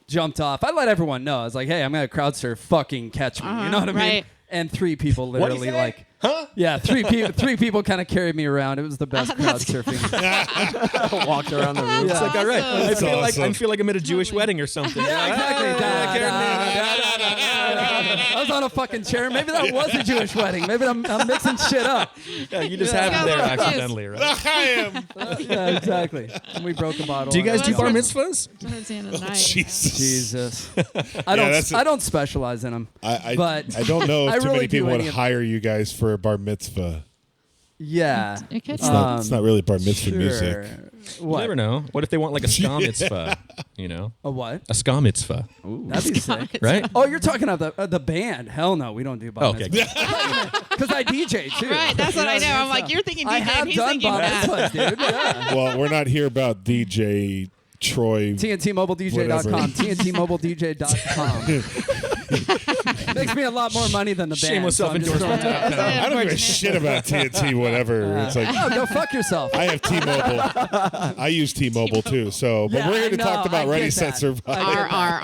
jumped off. I let everyone know. I was like, hey, I'm going to crowd surf. Fucking catch me. You know what I mean? right. And 3 people What'd you literally say? like, yeah, 3 people kind of carried me around. It was the best crowd surfing. Walked around the room. It's like, all right, I That's feel awesome. like I'm at a Jewish wedding or something. Yeah, exactly. I was on a fucking chair. Maybe that was a Jewish wedding. Maybe I'm mixing shit up. Yeah, you just Yeah. have it there Yeah. accidentally, right? I am. Yeah, exactly. And we broke a bottle. Do you guys do Well, bar that's mitzvahs? Towards the end of the night. Jesus. Jesus. I Yeah, don't. that's a- I don't specialize in them. But I don't know if I too really many do people would any of- hire you guys for a bar mitzvah. Yeah. It could It's not really bar mitzvah Sure. music. You What? never know. What if they want like a ska mitzvah? You know, A what? a ska mitzvah, That'd be sick. right? Oh, you're talking about the band? Hell no, we don't do bar Okay. Because I DJ too. Right, that's what I know. I'm like, you're thinking I DJ, have and he's done thinking bar that. mitzvahs, dude. Yeah. Well, we're not here about DJ Troy. TNTMobileDJ.com. TNTMobileDJ.com. Makes me a lot more money than the band. Shameless so I'm just self-endorsement. throwing that out there. I don't give a shit about TNT, whatever. It's like Oh, go fuck yourself. I have T-Mobile. I use T-Mobile too. So, but Yeah, we're here I to talk know, about I Ready, get Set, that. Survive. R.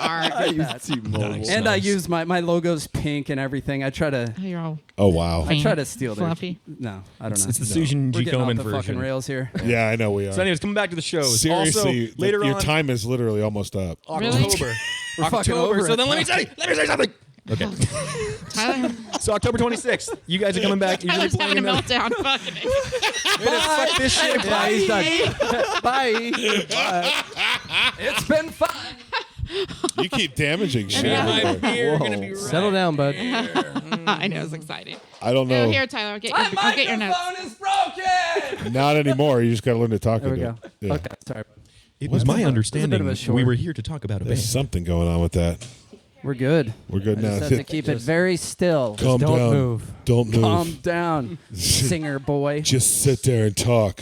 T-Mobile. And I Nice. use my logo's pink and everything. I try to You're all Oh wow. I try to steal their. Fluffy. No, I don't know. It's the Susan We're G. getting off Komen the version. fucking rails here. Yeah, I know we are. So, anyways, coming back to the shows. Seriously, also, later your on, time is literally almost up. Really? October. We're fucking over So it. then let me say something. Okay. Tyler, So October 26th, you guys are coming back. You're Tyler's having a another- meltdown. Fucking Fuck this shit. Yeah, he's done. Bye. It's been fun. You keep damaging shit. Yeah. over there. You're gonna be right. Settle down, bud. I know, it's exciting. I don't No, know. here, Tyler, I'll get your notes. is broken. Not anymore. You just got to learn to talk. There we into go. it. Yeah. Okay, sorry. It was my It was a understanding bit of a short- we were here to talk about a There's band. something going on with that. We're good. We're good I now. just have to keep it very still. Calm Don't down. move. Don't move. Calm down, singer boy. Just sit there and talk.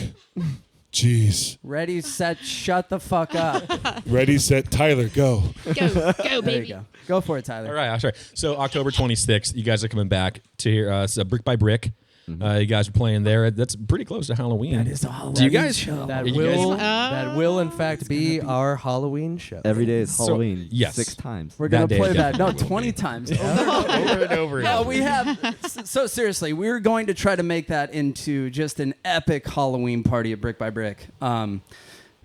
Jeez. Ready, set, shut the fuck up. Ready, set, Tyler, go. Go, There baby. you go. Go for it, Tyler. All right, I'm sorry. So October 26th, you guys are coming back to hear us Brick by Brick. You guys are playing there. That's pretty close to Halloween. That is a Halloween Do you guys? show. That You will, guys- that will in fact be our Halloween show. Every day is So- Halloween. yes. 6 times. We're going That to day play that. No, definitely will 20 be. times. over and over No, again. we have. So seriously, we're going to try to make that into just an epic Halloween party at Brick by Brick.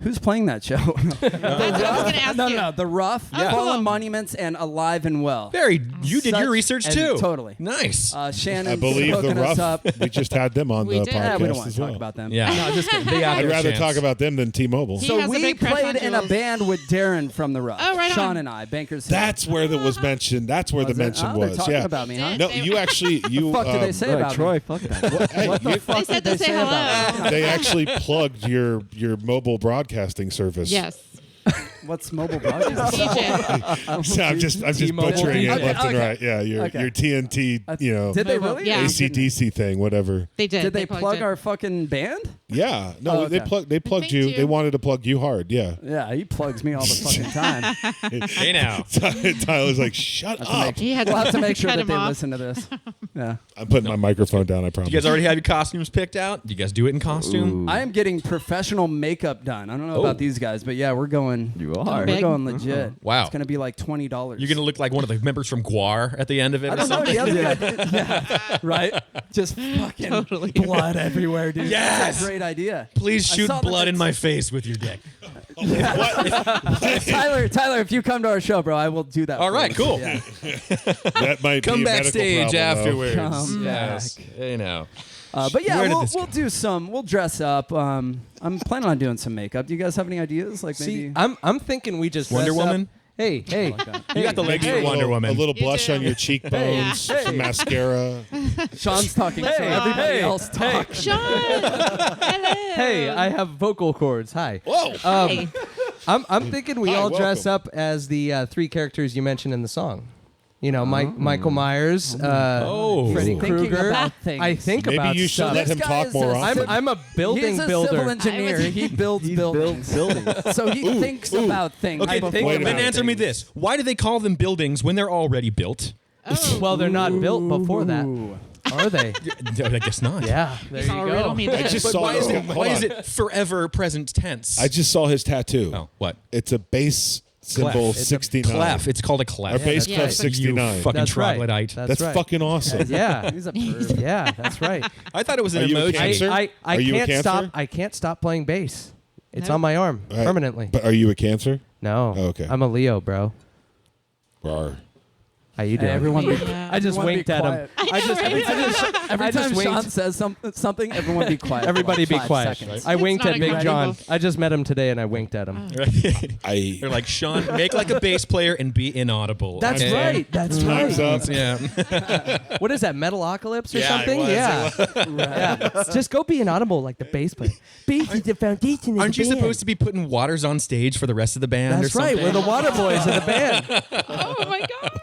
Who's playing that show? That's what I was going to ask you. No, The Rough, Yeah. Fallen Monuments, and Alive and Well. Very. You did Such- your research and too. totally. Nice. Shannon's I believe the hooking us Rough. up. We just had them on We the did. podcast Yeah, we don't want as to well. talk about them. Yeah. No, just kidding. Big I'd outdoor rather chance. talk about them than T-Mobile. He So has a we big crush played on in a Jules. band with Darren from The Rough. Oh, right Sean on. and I, Bankers Hill. That's where that was mentioned. That's where the Was it? mention Oh, they're was. talking Yeah. about me, huh? No, you actually you. What the fuck did they say Right, about Troy, me? fuck that. Hey, What the you- fuck They said did they to say say about hello. me? they actually plugged your mobile broadcasting service. Yes. What's mobile broadcasting? DJ. So I'm just T-Mobile butchering it DJ. left and Okay. right. Yeah, your Okay. TNT, Did they really? Yeah. ACDC thing, whatever. They did. Did they plugged plug it. our fucking band? Yeah, no, Oh, they okay. plugged Thank you. you. They wanted to plug you hard. Yeah. Yeah, he plugs me all the fucking time. Hey now. Tyler's like, shut up. He had We'll have to make sure cut that him they off. listen to this. Yeah. I'm putting my microphone down. I promise. You guys already have your costumes picked out? Do you guys do it in costume? I am getting professional makeup done. I don't know Oh. about these guys, but yeah, we're going. You are. We're Big. going legit. Wow. It's gonna be like $20. You're gonna look like one of the members from Guar at the end of it. I or don't know. something? The other guy did. Yeah. Right. Just fucking Totally. blood everywhere, dude. Yes! That's a great idea. Please I shoot saw blood that in my face with your dick. Tyler, if you come to our show, bro, I will do that. All for right, you. cool. Yeah. That might Come be a medical backstage problem, though. afterwards. Come yes. back. You know. But yeah, Where did we'll this go? do some. We'll dress up. I'm planning on doing some makeup. Do you guys have any ideas? Like See, maybe. I'm thinking we just Wonder dress up- Woman? Hey, hey, You got the legs Maybe for a Wonder little- Woman. A little You blush do. on your cheekbones, some mascara. Sean's talking, so Hey, everybody hey, else talk. Sean. Hello. hey, I have vocal cords. Hi. Whoa! Hey. I'm thinking we Hi, all dress welcome. up as the 3 characters you mentioned in the song. You know, Michael Myers, Oh. Freddy Thinking Krueger. about things. I think Maybe about you should stuff. let him This guy talk is more a often. I'm a building He's a builder. civil engineer. He builds buildings. buildings. So he thinks about things. Okay, before think Wait a he then minute. answer me thinks. this. Why do they call them buildings when they're already built? Oh. Well, they're not built before that, Ooh. are they? I guess not. Yeah, there He's you all go. riddle me I this. just But saw. why is it, hold why on. is it forever present tense? I just saw his tattoo. Oh, what? It's a base symbol Clef. It's a 69. Clef. It's called a clef. Our base Yeah, clef that's- 69. You fucking That's right. troglodyte. That's right. fucking awesome. Yeah, He's a perv. yeah, that's right. I thought it was an Are you a emoji. Cancer? I Are you a can't Cancer? stop. I can't stop playing bass. It's No. on my arm All right. permanently. But are you a Cancer? No. Oh, okay. I'm a Leo, bro. Rawr. How you Hey, doing? everyone, be, Yeah. I just everyone be winked at him. quiet. I just Every I just time winked. Sean says something, everyone be quiet. for Everybody like be 5 quiet. seconds. I winked not at Big acceptable. John. I just met him today and I winked at him. I They're like, Sean, make like a bass player and be inaudible. That's okay? right. That's time's right. up. Yeah. What is that? Metalocalypse or Yeah, it something? was, Yeah. Yeah. Just go be inaudible like the bass player. Bass is the foundation of Aren't the you band. supposed to be putting waters on stage for the rest of the band? That's or right. something? We're the water boys of the band. Oh my god.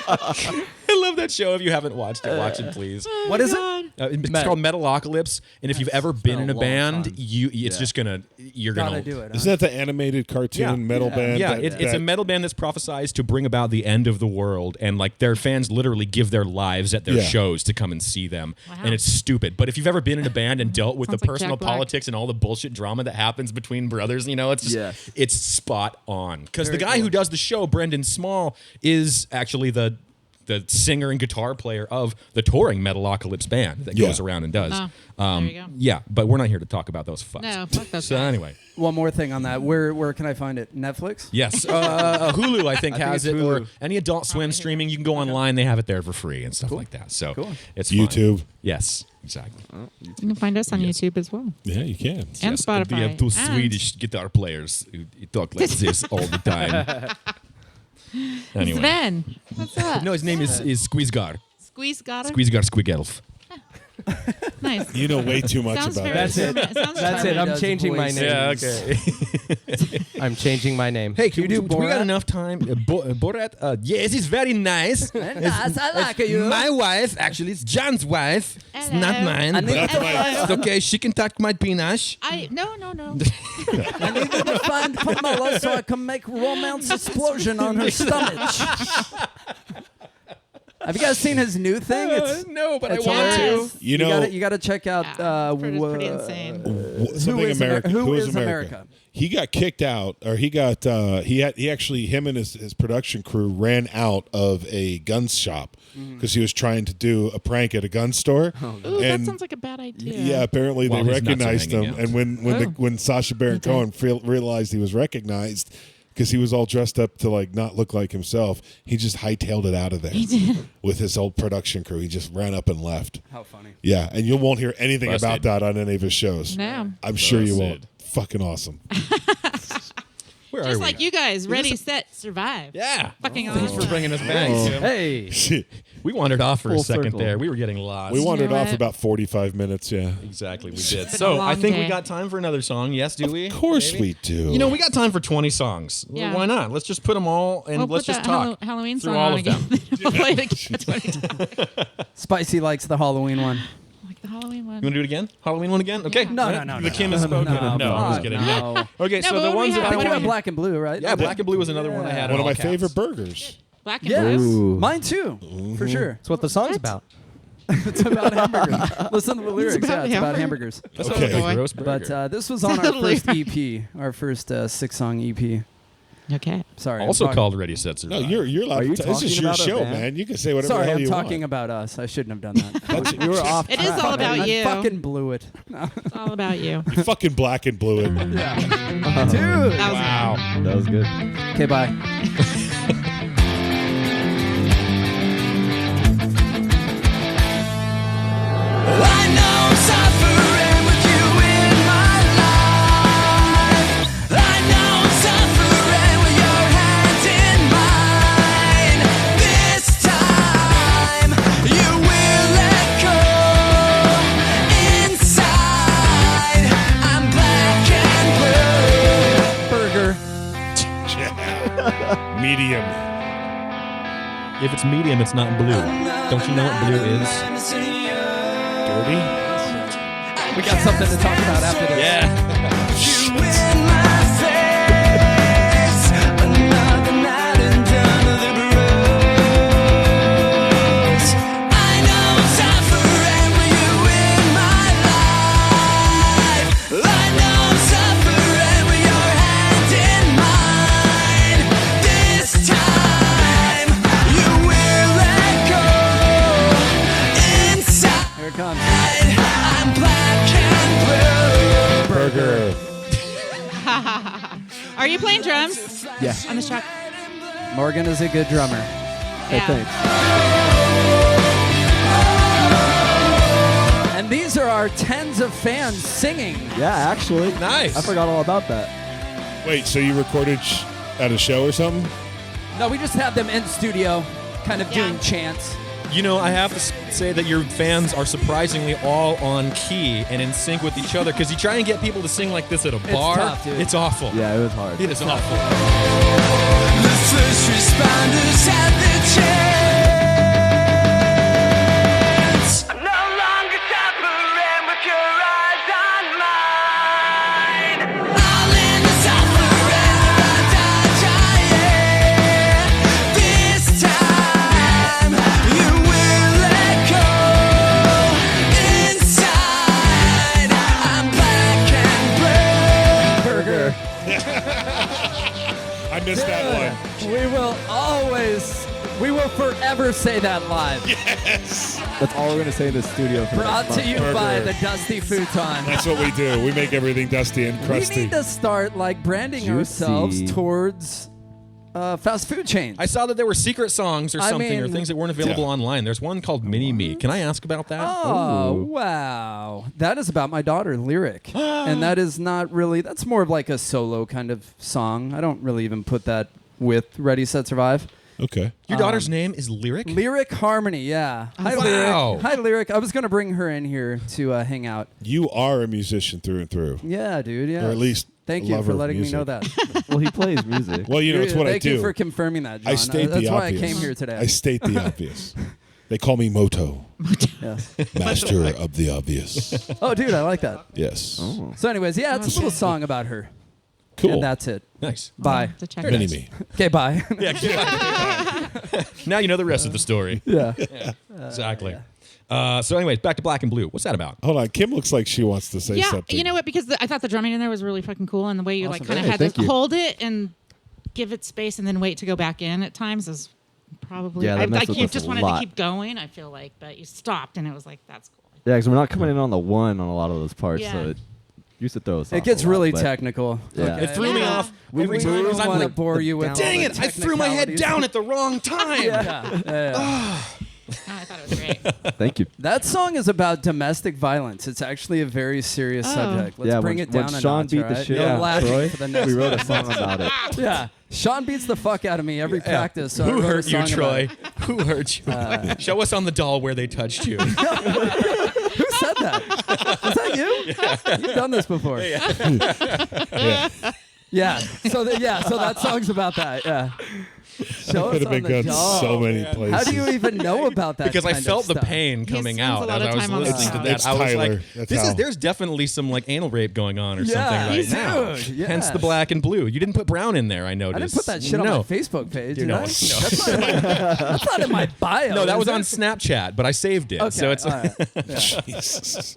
I love that show. If you haven't watched it, watch it, please. What is it? It's Met- called Metalocalypse, and if you've ever been been in a a long band, time. it's just you're Gotta gonna do it. Isn't that the animated cartoon Yeah. metal band? Yeah, that- it's a that- metal band that's prophesies to bring about the end of the world, and like their fans literally give their lives at their Yeah. shows to come and see them, Wow. and it's stupid. But if you've ever been in a band and dealt with the Sounds like personal Jack Black. politics and all the bullshit drama that happens between brothers, it's just, Yes. it's spot on. Because the Very guy cool. who does the show, Brendan Small, is actually the singer and guitar player of the touring Metalocalypse band that Yeah. goes around and does. Oh, there you go. Yeah, but we're not here to talk about those fucks. No, fuck those So guys. anyway. One more thing on that. Where can I find it? Netflix? Yes, Hulu I think has it's it, or Hulu. any Adult Swim streaming. You can go online; they have it there for free and stuff like that. So Cool. it's fun. YouTube. Yes, exactly. You can find us on YouTube as well. Yeah, you can. And Yes, Spotify. We have two And- Swedish guitar players who talk like this all the time. Anyway, Sven. What's up? no, his name is Squeezegar. Squeeze got it? Squeezegar Squigelf. Nice. You know way too much Sounds about very it. That's it. German. It sounds That's it. German. I'm does changing my voices. name. okay. I'm changing my name. Hey, you do we Borat? got enough time. Borat, yes, it's very nice. Nice, I like you. My wife, actually, it's John's wife. It's Hello. not mine. I need but to find- it's okay. She can touch my penis. No. I need to find Pamela so I can make romance explosion on her stomach. Have you guys seen his new thing? No, but I it's want hilarious. to. You know, you gotta check out. Yeah, I've heard it's pretty insane. something is America. Who is is America? He got kicked out, or he got him and his production crew ran out of a gun shop because he was trying to do a prank at a gun store. Ooh, that sounds like a bad idea. Yeah, apparently While they his nuts are recognized hanging him, out. and when Sacha Baron Cohen realized he was recognized because he was all dressed up to like not look like himself, he just hightailed it out of there with his old production crew. He just ran up and left. How funny. Yeah, and you won't hear anything about Busted. that on any of his shows. No. I'm sure you won't. Busted. Fucking awesome. Where are Just we like now? you guys, ready, set, survive. Yeah. Fucking Thanks awesome. for bringing us back. Tim. Hey. We wandered off for a Full second circle. there. We were getting lost. We wandered know off what? about 45 minutes, yeah. Exactly, we did. been So a I long think we day. got time for another song. Yes, do we? Of course Maybe? we do. You know, we got time for 20 songs. Yeah. Why not? Let's just put them all and We'll let's put just that talk Halloween through song all on of them. again. We'll play it again 20 times. Spicy likes the Halloween one. Like the Halloween one. You want to do it again? Halloween one again? Okay. No, Right? no, The no, Kim no. has spoken. No, No, I'm just kidding. no. Yeah. Okay, No, so but the what ones we that have- I I think what about do want. black and blue, right? Yeah, Black and Blue was another one I had. One of all my caps. favorite burgers. Black and Yes. blue. Ooh. Mine too, for sure. That's what the song's about. It's about hamburgers. Listen to the lyrics. about It's about hamburgers. That Okay. sounds like Boy. a gross burger. But this was on our Totally first EP, our first 6-song EP. Okay. Sorry. also I'm talking- called Ready, Set, Survive. No, you're allowed Are you to. This is talking your about a show, band? man. You can say whatever the Sorry, hell I'm you talking want. about us. I shouldn't have done that. You were off. It is track. all about I you. fucking blew it. It's all about you. You fucking black and blue it. Dude. That was Wow. That was good. Okay, bye. I know suffering with you in my life. I know suffering with your hands in mine. This time you will let go. Inside, I'm black and blue. Burger. Medium. If it's medium, it's not blue. Don't you know what blue is? Dirty. We got something to talk about after this. Yeah. You in my face, another night and done of the bros. I know suffering with you in my life. I know suffering with your hands in mine. This time you will let go. Inside, Here it comes. I'm black and blue. Burger. Are you playing drums Yeah. on this track? Morgan is a good drummer. Hey, thanks. And these are our tens of fans singing. Yeah, actually. Nice. I forgot all about that. Wait, so you recorded at a show or something? No, we just have them in studio, kind of Yeah. doing chants. You know, I have to say that your fans are surprisingly all on key and in sync with each other because you try and get people to sing like this at a bar. tough, dude. It's awful. Yeah, it was hard. It is awful. The first responders had their chance. No longer suffering with your eyes on mine. All in the suffering, I die. This time you will let go. Inside, I'm black and blue. Burger. I missed that one. We will forever say that live. That's all we're going to say in the studio. For the Brought next to you Burger. by the Dusty Futon. That's what we do. We make everything dusty and We crusty. need to start like branding Juicy. ourselves towards fast food chains. I saw that there were secret songs or I something or mean- things that weren't available Yeah. online. There's one called Mini Me. Can I ask about that? Oh, Ooh. wow. That is about my daughter, Lyric. And that is not really, that's more of like a solo kind of song. I don't really even put that with Ready, Set, Survive. Okay. Your daughter's name is Lyric? Lyric Harmony, yeah. Hi, Wow. Lyric. Hi, Lyric. I was going to bring her in here to hang out. You are a musician through and through. Yeah, dude, yeah. Or at least Thank a you lover for of letting me music. know that. Well, he plays music. Well, you know, it's what I Thank do. you for confirming that, John. I state That's the why obvious. I came here today. I state the obvious. They call me Moto, Yeah. master of the obvious. Oh, dude, I like that. Yes. Oh. So anyways, yeah, it's a little song about her. Cool. And that's it. Nice. Bye. To check Mini it. me. Okay, bye. Now you know the rest of the story. yeah. Exactly. So anyways, back to Black and Blue. What's that about? Hold on. Kim looks like she wants to say Yeah, something. you know what? Because I thought the drumming in there was really fucking cool, and the way you like Awesome. kind of Hey, had thank to you. hold it and give it space, and then wait to go back in at times is probably. Yeah, that messed with you us just a wanted lot. to keep going. I feel like, but you stopped, and it was like that's cool. Yeah, because we're not coming in on the one on a lot of those parts, Yeah. so it used to throw us off It gets a lot, really but- technical. Yeah. Okay. It threw me Yeah. off We every moved time. I because don't I'm want to like, bore you with all dang the it, I threw my head technicalities. down at the wrong time. Yeah. Oh, I thought it was great. Thank you. That song is about domestic violence. It's actually a very serious Oh. subject. Let's Yeah, bring when- it down when a Sean notch, beat all the right? shit No out of laughing Troy, for the next we wrote a episode. song about it. Yeah. Sean beats the fuck out of me every practice. So I Who wrote a hurt you, song about Troy? it. Who hurt you? Show us on the doll where they touched you. Who said that? Is that you? You've done this before. Yeah. Yeah. So that song's about that. Yeah. Show us Could have on been the gone doll. so many places. How do you even know about that? Because I kind felt of the stuff? pain He coming spends out a lot as of I was time on the listening to sound. that. It's I was Tyler. like, That's there's definitely some like anal rape going on or Yeah, something right dude, now. yes. Hence the Black and Blue. You didn't put brown in there, I I noticed. didn't put that shit on no. my Facebook page. Dude, Did no, I? no. That's not in my bio. No, that is was on it? Snapchat, but I saved it. Okay, So it's all right. Jesus.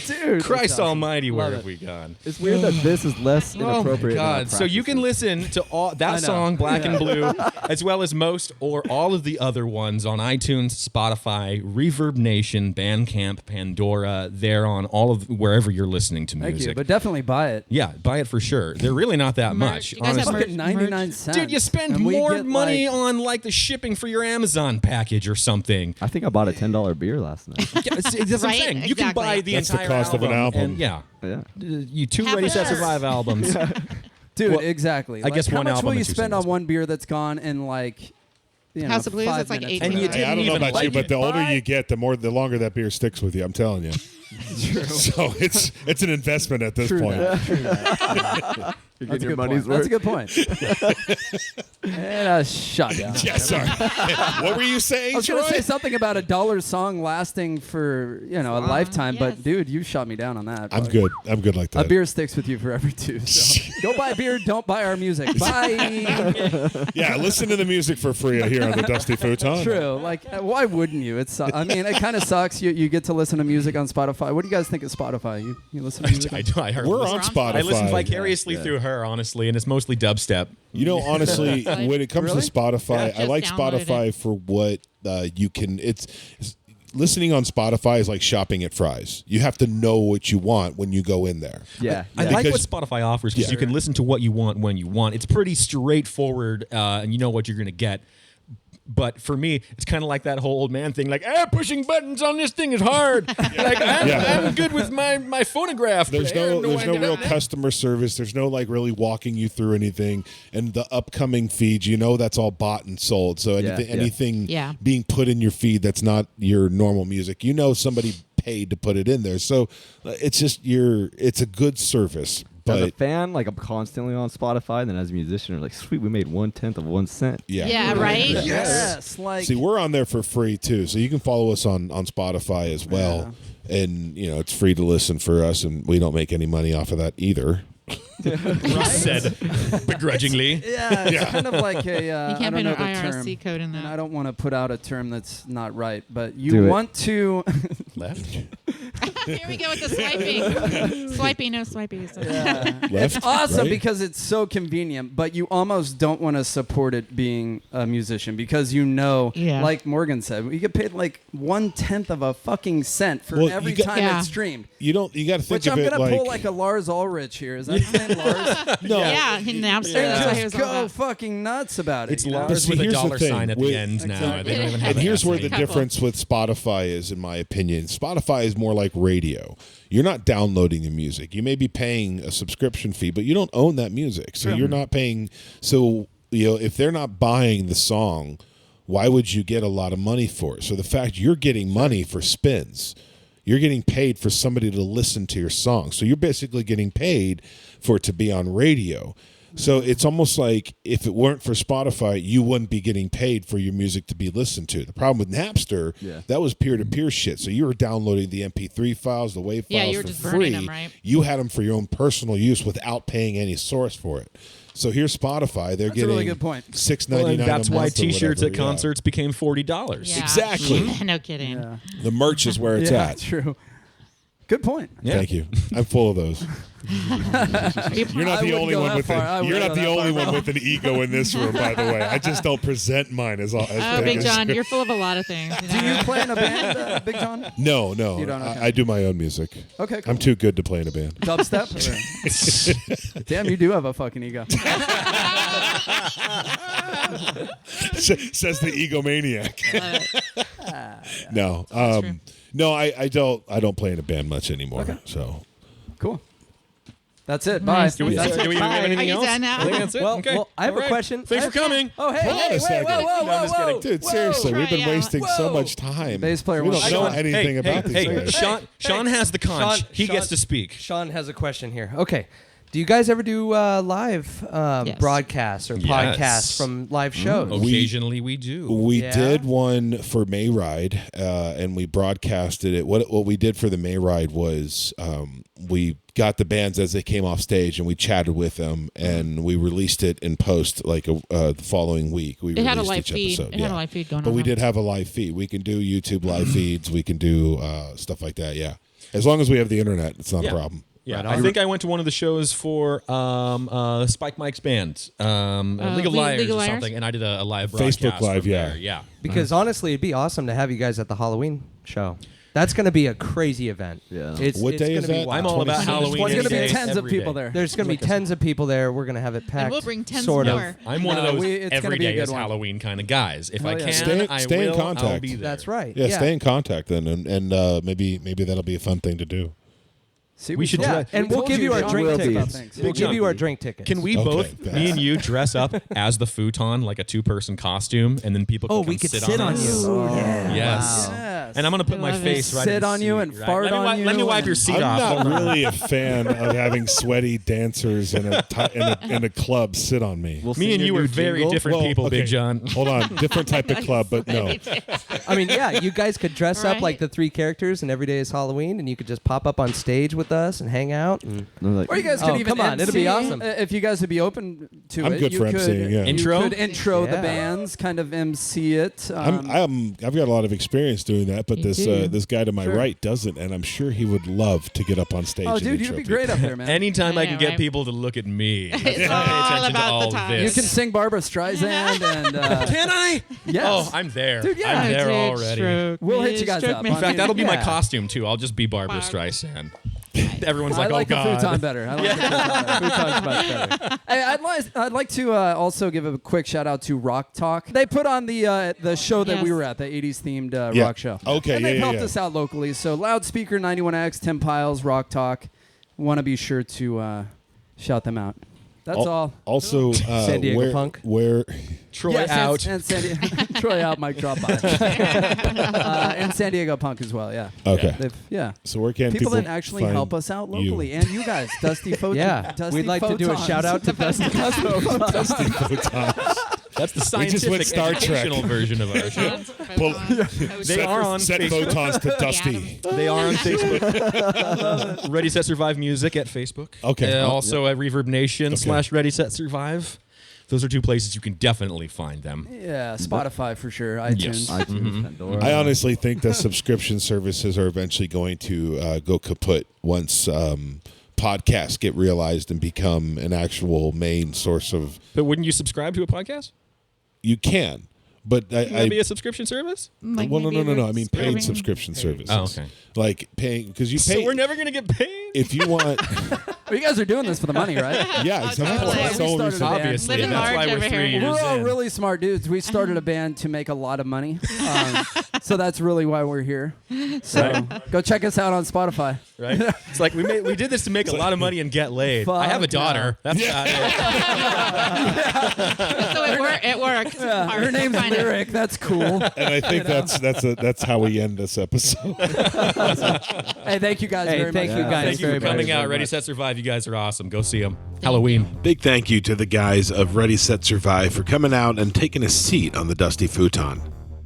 Dude. Christ that's awesome. Almighty, where Love have it. we gone? It's weird that this is less Oh my inappropriate. than our God! So you can practices. listen to all I that know. song, Black and Yeah. Blue, as well as most or all of the other ones on iTunes, Spotify, ReverbNation, Bandcamp, Pandora. They're on all of wherever you're listening to Thank music. you, but definitely buy it. Yeah, buy it for sure. They're really not that much, You guys have honestly. merch? Fucking 99 cents. Dude, you spend And we more get, money like, on like the shipping for your Amazon package or something. I think I bought a $10 beer last night. Yeah, that's what I'm Right? saying. You can Exactly. buy the That's the entire cost of an album. And yeah, Yeah. you two Half Ready a Set shirt. Survive albums. Dude, Well, exactly. I guess how one much album will you and two spend singles. on one beer that's gone in like, House of Blues, 5 it's like minutes? 8 And you minutes. I don't know even about like you, but it. the older Bye. you get, the longer that beer sticks with you. I'm telling you. So it's an investment at this True point. that. You're That's getting a your good money's point. That's a worth. good point. And shut down. Yeah, sorry. What were you saying, I was Troy? going to say something about $1 song lasting for, a lifetime, yes. but dude, you shot me down on that. I'm good. I'm good like A that. beer sticks with you forever too. So go buy beer, don't buy our music. Bye. Yeah, listen to the music for free here on the Dusty Futon. True. Like, why wouldn't you? I mean, it kind of sucks. You get to listen to music on Spotify. What do you guys think of Spotify? You listen to music? I heard. We're listen- on Spotify. I listen vicariously through her, honestly, and it's mostly dubstep. You know, honestly, when it comes Really? to Spotify, Yeah. I like Just download Spotify for what you can. It's listening on Spotify is like shopping at Fry's. You have to know what you want when you go in there. Yeah. I yeah. like what Because- Spotify offers because Yeah. you can listen to what you want when you want. It's pretty straightforward, and you know what you're going to get. But for me, it's kind of like that whole old man thing, like, pushing buttons on this thing is hard. Like, I'm good with my phonograph. There's but I no don't know there's when no to- real customer service. There's no like really walking you through anything. And the upcoming feeds, that's all bought and sold. So anything Yeah. being put in your feed that's not your normal music, somebody paid to put it in there. So it's just it's a good service. As a But fan, like I'm constantly on Spotify, and then as a musician, I'm like, sweet, we made 1/10 of 1 cent. Yeah, right? Yes. Like, See, we're on there for free too, so you can follow us on Spotify as well. And it's free to listen for us, and we don't make any money off of that either. He said begrudgingly. yeah, it's kind of like a. You I can't don't put know an the term. IRC code in And I that. don't want to put out a term that's not right, but Do you it. want to. Left. Here we go with the swiping. Swipey, no swipies. Left, It's awesome right? because it's so convenient, but you almost don't want to support it being a musician because Yeah. like Morgan said, we get paid like 1/10 of a fucking cent for Well, every you got- time Yeah. it's streamed. You got to think Which of I'm it gonna like pull like a Lars Ulrich here. Is that his name, Lars? no. Yeah, in Napster. That's what he was Just all go about. fucking nuts about it. It's you know? Lars see, with a here's the dollar thing, sign at with- the end now. Exactly. They don't even have And an here's S where name. the Couple. difference with Spotify is, in my opinion. Spotify is more like radio. You're not downloading the music. You may be paying a subscription fee, but you don't own that music. So you're not paying. So if they're not buying the song, why would you get a lot of money for it? So the fact you're getting money for spins, you're getting paid for somebody to listen to your song. So you're basically getting paid for it to be on radio. So it's almost like if it weren't for Spotify, you wouldn't be getting paid for your music to be listened to. The problem with Napster, that was peer-to-peer shit. So you were downloading the MP3 files, the WAV files you were for just free. burning them, right? You had them for your own personal use without paying any source for it. So here's Spotify. They're getting a really good point. $6.99 that's a why month or T-shirts whatever, at concerts became $40. Yeah. Exactly. No kidding. Yeah. The merch is where it's Yeah, at. true. Good point. Yeah. Thank you. I'm full of those. You're not I the wouldn't only go one that with far. I You're wouldn't not go the that only far, one with an ego in this room, by the way. I just don't present mine as Oh, big Big as John, you're full of a lot of things. You Do know? you play in a band, Big John? No. You don't, okay. I do my own music. Okay, cool. I'm too good to play in a band. Dubstep? Or- Damn, you do have a fucking ego. Says the egomaniac. No. true. No, I don't play in a band much anymore. Okay. So Cool. That's it. Nice. Bye. Do we That's it. have anything Are you else? done now? I think that's it. Well, okay. well, I have All a right. question. Thanks for coming. Oh, hey, Hold on hey, a wait, second. whoa, whoa, No, I'm just whoa, kidding. dude, whoa. seriously, we've been Try out. wasting so Whoa. much time. Bass player we don't wants know to- anything about these guys. Sean has the conch. He gets to speak. Sean has a question here. Okay. Do you guys ever do live Yes. broadcasts or Yes. podcasts from live shows? Occasionally we do. We Yeah? did one for May Ride, and we broadcasted it. What we did for the May Ride was we got the bands as they came off stage, and we chatted with them, and we released it in post like the following week. We It had a released live each feed. episode. It had a live feed going But on. we did have a live feed. We can do YouTube live feeds. We can do stuff like that. Yeah, as long as we have the internet, it's not a problem. Yeah, I think I went to one of the shows for Spike Mike's band, League of Liars League of or Liars? something, and I did a live broadcast Facebook Live, from yeah. there. Yeah. Because honestly, it'd be awesome to have you guys at the Halloween show. That's going to be a crazy event. Yeah. What day gonna is be that? wild. I'm all about 27th. Halloween. There's going to be any day, tens of every people day. there. There's going to be tens of people there. We're going to have it packed. we'll bring tens sort more. of. I'm one of No, those it's gonna every be a day good is one. Halloween kind of guys. If I Hell yeah. can, Stay I in will. I'll contact. be there. That's right. Yeah, stay in contact then, and maybe that'll be a fun thing to do. See, We should Yeah, do and we'll told give you our Sean drink will be. tickets. We'll Big give John. you our drink tickets. Can we Okay, both, bet. me and you, dress up as the Futon, like a two-person costume, and then people can Oh, come we could sit on us? you. Oh, Yeah. Yes. Yes. And I'm going to put I my love face it. right Sit in the on you seat, and right? fart let me on wi- you Let me wipe and- your seat I'm off. not Hold on. really a fan of having sweaty dancers in a club sit on me. We'll Me sing and your you new are very jingle. different people, okay. Big John. Hold on, different type of club, but no. I mean, yeah, you guys could dress up Right. like the three characters, and every day is Halloween, and you could just pop up on stage with us and hang out. And I'm like, Or you guys could Oh, even come on, it'll be MC, awesome. If you guys would be open to I'm it, good you for could, emceeing, yeah. you Intro? could intro the Yeah. bands, kind of MC it. I've got a lot of experience doing that, but You this do. this guy to my Sure. right doesn't, and I'm sure he would love to get up on stage. Oh, and dude, you'd intro be people. great up there, man. Anytime I I can know, get right? people to look at me, It's pay attention all to about all the time. You this. can sing Barbara Streisand and Can I? yes. Oh, I'm there. Dude, yeah. I'm there Dude, already. stroke We'll me, hit you guys stroke up. me. In fact, that'll be my Yeah. costume too. I'll just be Barbara Streisand. Everyone's I like, like "Oh the God." futon better. I like the futon better. Futon's much better. Hey, I'd like to also give a quick shout out to Rock Talk. They put on the show that we Yes. were at, the 80s themed Yeah. rock show. Okay, and they've yeah, helped yeah. us out locally. So Loudspeaker 91X, Tim Piles, Rock Talk. Want to be sure to shout them out. That's all. Also, San Diego where, Punk. Where Troy Yes, out. and San Diego, Troy out, Mike drop by. And San Diego Punk as well, yeah. okay. Yeah. So where can People people that actually find help us out you? locally, and you guys, Dusty Photon. yeah, Dusty we'd like to do a Photons. shout out to Dusty. That's the We just went scientific Star Trek. educational version of our show. Pull- They are on set Facebook. photons to Dusty. They are on Facebook. Ready Set Survive Music at Facebook. Okay. Also at ReverbNation / Ready Set Survive. Those are two places you can definitely find them. Yeah, Spotify for sure, iTunes. iTunes, Pandora. I honestly think that subscription services are eventually going to go kaput once podcasts get realized and become an actual main source of. But wouldn't you subscribe to a podcast? You can, but Would that be a subscription service? Like well, no. maybe I mean, paid we're subscription services. Oh, okay. Like paying because you So pay. we're never going to get paid? If you want, Well, you guys are doing this for the money, right? Yeah, Oh, exactly. totally. That's We all we started said. a band. Obviously, Living that's why large we're over 3 here. years We're all in. really smart dudes. We started a band to make a lot of money. So that's really why we're here. So go check us out on Spotify. Right? It's like we did this to make a lot of money and get laid. Fuck I have a daughter. That's about it. So it worked. Her name's Lyric. That's cool. And I think that's how we end this episode. Hey, thank you guys Hey, very thank much. you guys Thank you very for coming much. out. Ready, Set, Survive. You guys are awesome. Go see them. Halloween. Big thank you to the guys of Ready, Set, Survive for coming out and taking a seat on the Dusty Futon.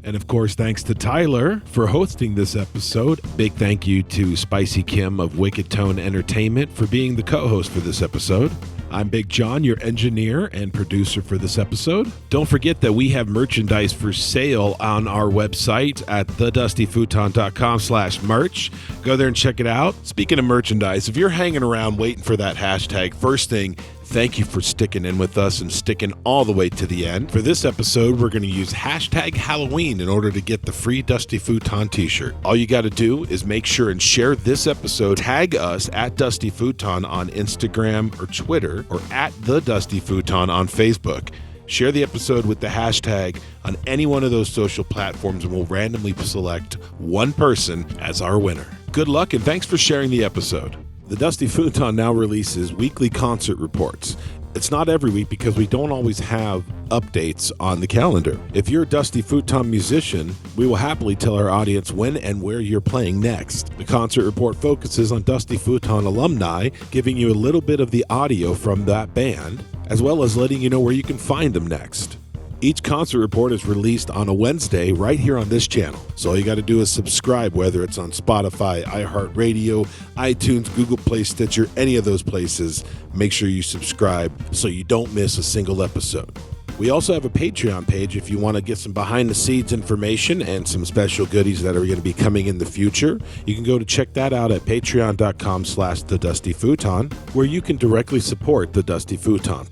And of course, thanks to Tyler for hosting this episode. Big thank you to Spicy Kim of Wicked Tone Entertainment for being the co-host for this episode. I'm Big John, your engineer and producer for this episode. Don't forget that we have merchandise for sale on our website at thedustyfuton.com/merch. Go there and check it out. Speaking of merchandise, if you're hanging around waiting for that hashtag, first thing, thank you for sticking in with us and sticking all the way to the end. For this episode, we're going to use hashtag Halloween in order to get the free Dusty Futon t-shirt. All you got to do is make sure and share this episode, tag us at Dusty Futon on Instagram or Twitter, or at The Dusty Futon on Facebook. Share the episode with the hashtag on any one of those social platforms and we'll randomly select one person as our winner. Good luck and thanks for sharing the episode. The Dusty Futon now releases weekly concert reports. It's not every week because we don't always have updates on the calendar. If you're a Dusty Futon musician, we will happily tell our audience when and where you're playing next. The concert report focuses on Dusty Futon alumni, giving you a little bit of the audio from that band, as well as letting you know where you can find them next. Each concert report is released on a Wednesday right here on this channel. So all you got to do is subscribe, whether it's on Spotify, iHeartRadio, iTunes, Google Play, Stitcher, any of those places. Make sure you subscribe so you don't miss a single episode. We also have a Patreon page if you want to get some behind-the-scenes information and some special goodies that are going to be coming in the future. You can go to check that out at patreon.com/thedustyfuton, where you can directly support the Dusty Futon.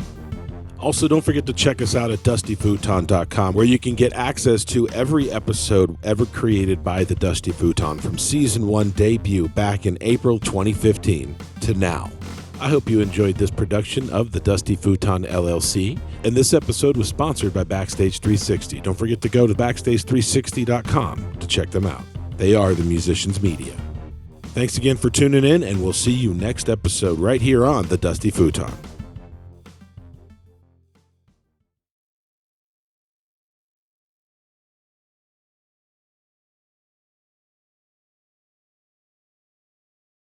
Also, don't forget to check us out at dustyfuton.com, where you can get access to every episode ever created by the Dusty Futon from Season 1 debut back in April 2015 to now. I hope you enjoyed this production of the Dusty Futon LLC, and this episode was sponsored by Backstage 360. Don't forget to go to backstage360.com to check them out. They are the musicians' media. Thanks again for tuning in, and we'll see you next episode right here on the Dusty Futon.